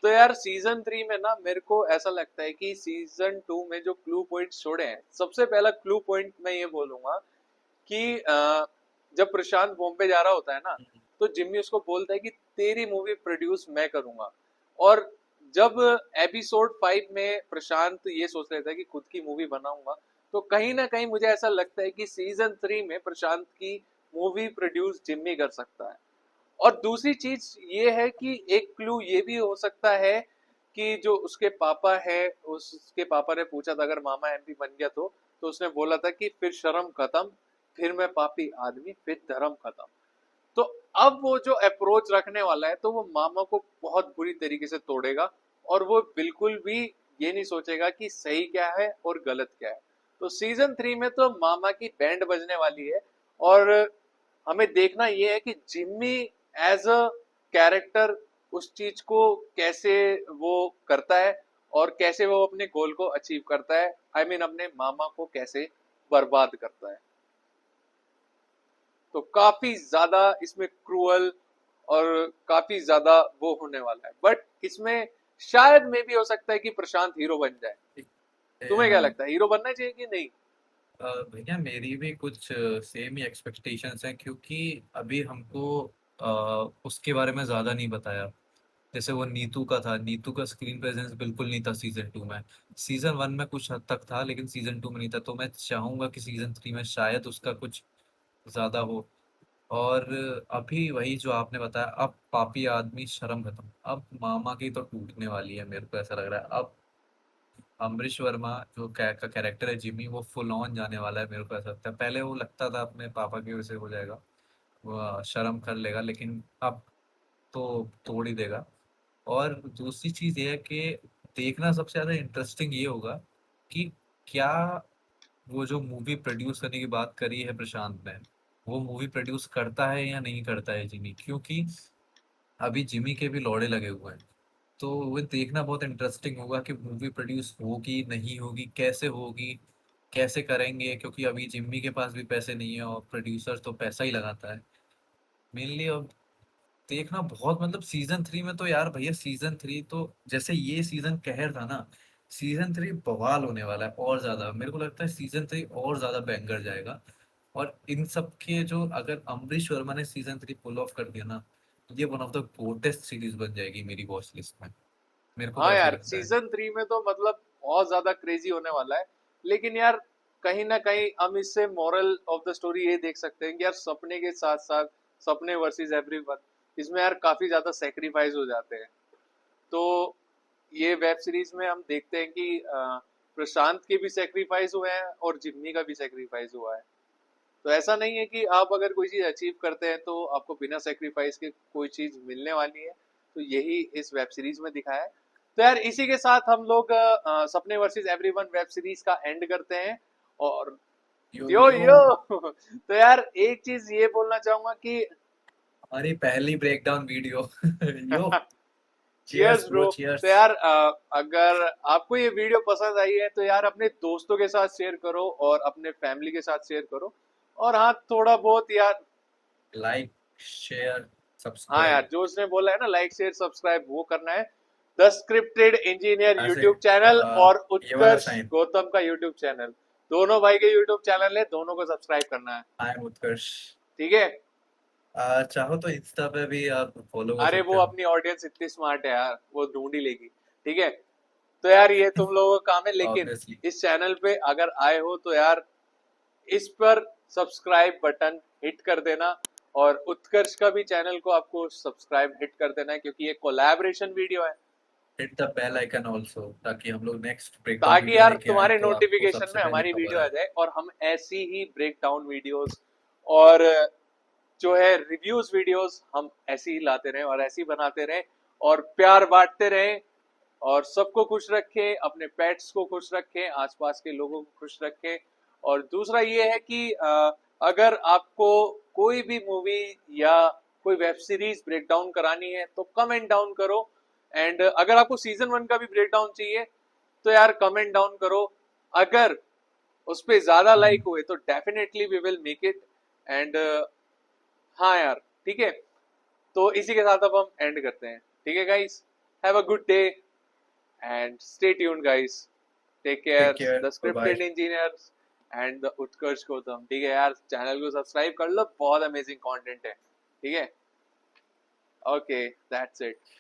तो यार सीजन 3 में ना मेरे को ऐसा लगता है कि सीजन 2 में जो क्लू पॉइंट छोड़े हैं, सबसे पहला क्लू पॉइंट मैं ये बोलूंगा कि जब प्रशांत बॉम्बे जा रहा होता है ना, तो जिम्मी उसको बोलता है कि तेरी मूवी प्रोड्यूस मैं करूंगा। और जब एपिसोड 5 में प्रशांत ये सोच लेता है कि खुद की मूवी बनाऊंगा, तो कहीं ना कहीं मुझे ऐसा लगता है कि सीजन 3 में प्रशांत की मूवी प्रोड्यूस जिम्मी कर सकता है। और दूसरी चीज ये है कि एक क्लू ये भी हो सकता है कि जो उसके पापा है, उसके पापा ने पूछा था अगर मामा एमपी बन गया तो उसने बोला था कि फिर शर्म खत्म, फिर मैं पापी आदमी, फिर धर्म खत्म। तो अब वो जो अप्रोच रखने वाला है, तो वो मामा को बहुत बुरी तरीके से तोड़ेगा, और वो बिल्कुल भी ये नहीं सोचेगा कि सही क्या है और गलत क्या है। तो सीजन 3 में तो मामा की बैंड बजने वाली है, और हमें देखना ये है कि जिम्मी एज अ कैरेक्टर उस चीज को कैसे वो करता है, और कैसे वो अपने गोल को अचीव करता है, आई I मीन अपने मामा को कैसे बर्बाद करता है। तो काफी ज्यादा इसमें क्रूअल और काफी ज्यादा वो होने वाला है, बट इसमें शायद में भी हो सकता है कि प्रशांत हीरो बन जाए। तुम्हें क्या लगता है, हीरो बनना चाहिए कि नहीं? भैया मेरी भी कुछ सेम ही एक्सपेक्टेशंस हैं, क्योंकि अभी हमको उसके बारे में ज्यादा नहीं बताया। जैसे वो नीतू का था, नीतू का स्क्रीन प्रेजेंस बिल्कुल नहीं था सीजन 2 में। सीजन 1 में कुछ हद तक था, लेकिन सीजन 2 में नहीं था। तो मैं चाहूंगा कि सीजन 3 में शायद उसका कुछ ज्यादा हो। और अभी वही जो आपने बताया, अब पापी आदमी शर्म खत्म, अब मामा की तो टूटने वाली है, मेरे को ऐसा लग रहा है। अब अमरीश वर्मा जो का कैरेक्टर है जिमी, वो फुल ऑन जाने वाला है, मेरे को ऐसा लगता है। पहले वो लगता था अपने पापा की वजह से हो जाएगा, वो शर्म कर लेगा, लेकिन अब तो तोड़ ही देगा। और दूसरी चीज ये है कि देखना सबसे ज्यादा इंटरेस्टिंग ये होगा कि क्या वो जो मूवी प्रोड्यूस करने की बात करी है प्रशांत ने, वो मूवी प्रोड्यूस करता है या नहीं करता है जिमी, क्योंकि अभी जिमी के भी लौड़े लगे हुए हैं। तो वो देखना बहुत इंटरेस्टिंग होगा कि मूवी प्रोड्यूस होगी नहीं होगी, कैसे होगी, कैसे करेंगे, क्योंकि अभी जिम्मी के पास भी पैसे नहीं है और प्रोड्यूसर तो पैसा ही लगाता है मेनली। अब देखना बहुत, मतलब सीजन 3 में तो यार भैया, सीजन 3 तो जैसे ये सीजन कहर था ना, सीजन 3 बवाल होने वाला है और ज्यादा। मेरे को लगता है सीजन 3 और ज्यादा बैंगर जाएगा। और इन सब के जो, अगर अमरीश वर्मा ने सीजन 3 पुल ऑफ कर दिया ना, तो ये वन ऑफ द गोटेस्ट सीरीज बन जाएगी मेरी वॉच लिस्ट में। मेरे को तो हाँ ऐसा ही यार लगता है। सीजन 3 में तो मतलब बहुत ज्यादा क्रेजी होने वाला है। लेकिन यार कहीं ना कहीं हम इससे मॉरल ऑफ द स्टोरी ये देख सकते हैं कि यार सपने के साथ साथ, सपने वर्सेस एवरीवन, इसमें यार काफी ज्यादा सेक्रीफाइस हो जाते हैं। तो ये वेब सीरीज में हम देखते हैं कि प्रशांत के भी सेक्रीफाइस हुए हैं और जिम्मी का भी सेक्रीफाइस हुआ है। तो ऐसा नहीं है कि आप अगर कोई चीज अचीव करते हैं तो आपको बिना सेक्रीफाइस के कोई चीज मिलने वाली है। तो यही इस वेब सीरीज में दिखाया है। तो यार इसी के साथ हम लोग सपने वर्सेस एवरीवन वेब सीरीज का एंड करते हैं। और यो यो यो। यो तो यार एक चीज ये बोलना चाहूंगा कि हमारी पहली ब्रेकडाउन वीडियो। यो, चीयर्स चीयर्स ब्रो। ब्रो, तो चीयर्स। यार अगर आपको ये वीडियो पसंद आई है तो यार अपने दोस्तों के साथ शेयर करो और अपने फैमिली के साथ शेयर करो। और हाँ, थोड़ा बहुत यार, लाइक, शेयर, हाँ यार, सब्सक्राइब। जो उसने बोला है ना, लाइक शेयर सब्सक्राइब, वो करना है। द स्क्रिप्टेड इंजीनियर ऐसे यूट्यूब चैनल और ये वाला उत्कर्ष साइन। गौतम का यूट्यूब चैनल, दोनों भाई के यूट्यूब चैनल है, दोनों को सब्सक्राइब करना है। आई एम उत्कर्ष। ठीक है। चाहो तो इंस्टा पे भी आप फॉलो कर अरे वो सकते हो। अपनी ऑडियंस इतनी स्मार्ट है यार, वो ढूंढ ही लेगी। ठीक है। तो यार ये तुम लोगों का काम है, लेकिन ऑब्वियसली। इस चैनल पे अगर आए हो तो यार इस पर सब्सक्राइब बटन हिट कर देना। और उत्कर्ष का भी चैनल को आपको सब्सक्राइब हिट कर देना है, क्योंकि ये कोलैबोरेशन वीडियो है। Hit the bell icon also, ताकि हम लोग नेक्स्ट ब्रेकडाउन ताकि वीडियो यार लेके आए तुम्हारे तो आपको नोटिफिकेशन सबसे में पहले हमारी वीडियो खबर आ आए। जाए, और हम ऐसी ही ब्रेक डाउन वीडियोस और जो है रिव्यूज वीडियोस हम ऐसी ही लाते रहें और ऐसी ही बनाते रहें, और प्यार बांटते रहें, और सबको खुश रखें, अपने पेट्स को खुश रखें, आसपास के लोगों को खुश रखें। और दूसरा ये है कि अगर आपको कोई भी मूवी या कोई वेब सीरीज ब्रेक डाउन करानी है तो कमेंट डाउन करो। एंड अगर आपको सीजन 1 का भी ब्रेक डाउन चाहिए तो यार कमेंट डाउन करो। अगर उस पे ज्यादा लाइक हुए तो definitely we will make it. And हाँ यार, ठीक है। तो इसी के साथ अब हम एंड करते हैं। ठीक है guys, have a good day and stay tuned guys. Take take care. Care, the bye bye. Scripted engineers and the Utkarsh Gautam. ठीक है यार, चैनल को सब्सक्राइब कर लो, बहुत अमेजिंग कंटेंट है। ठीक है। Okay, that's it.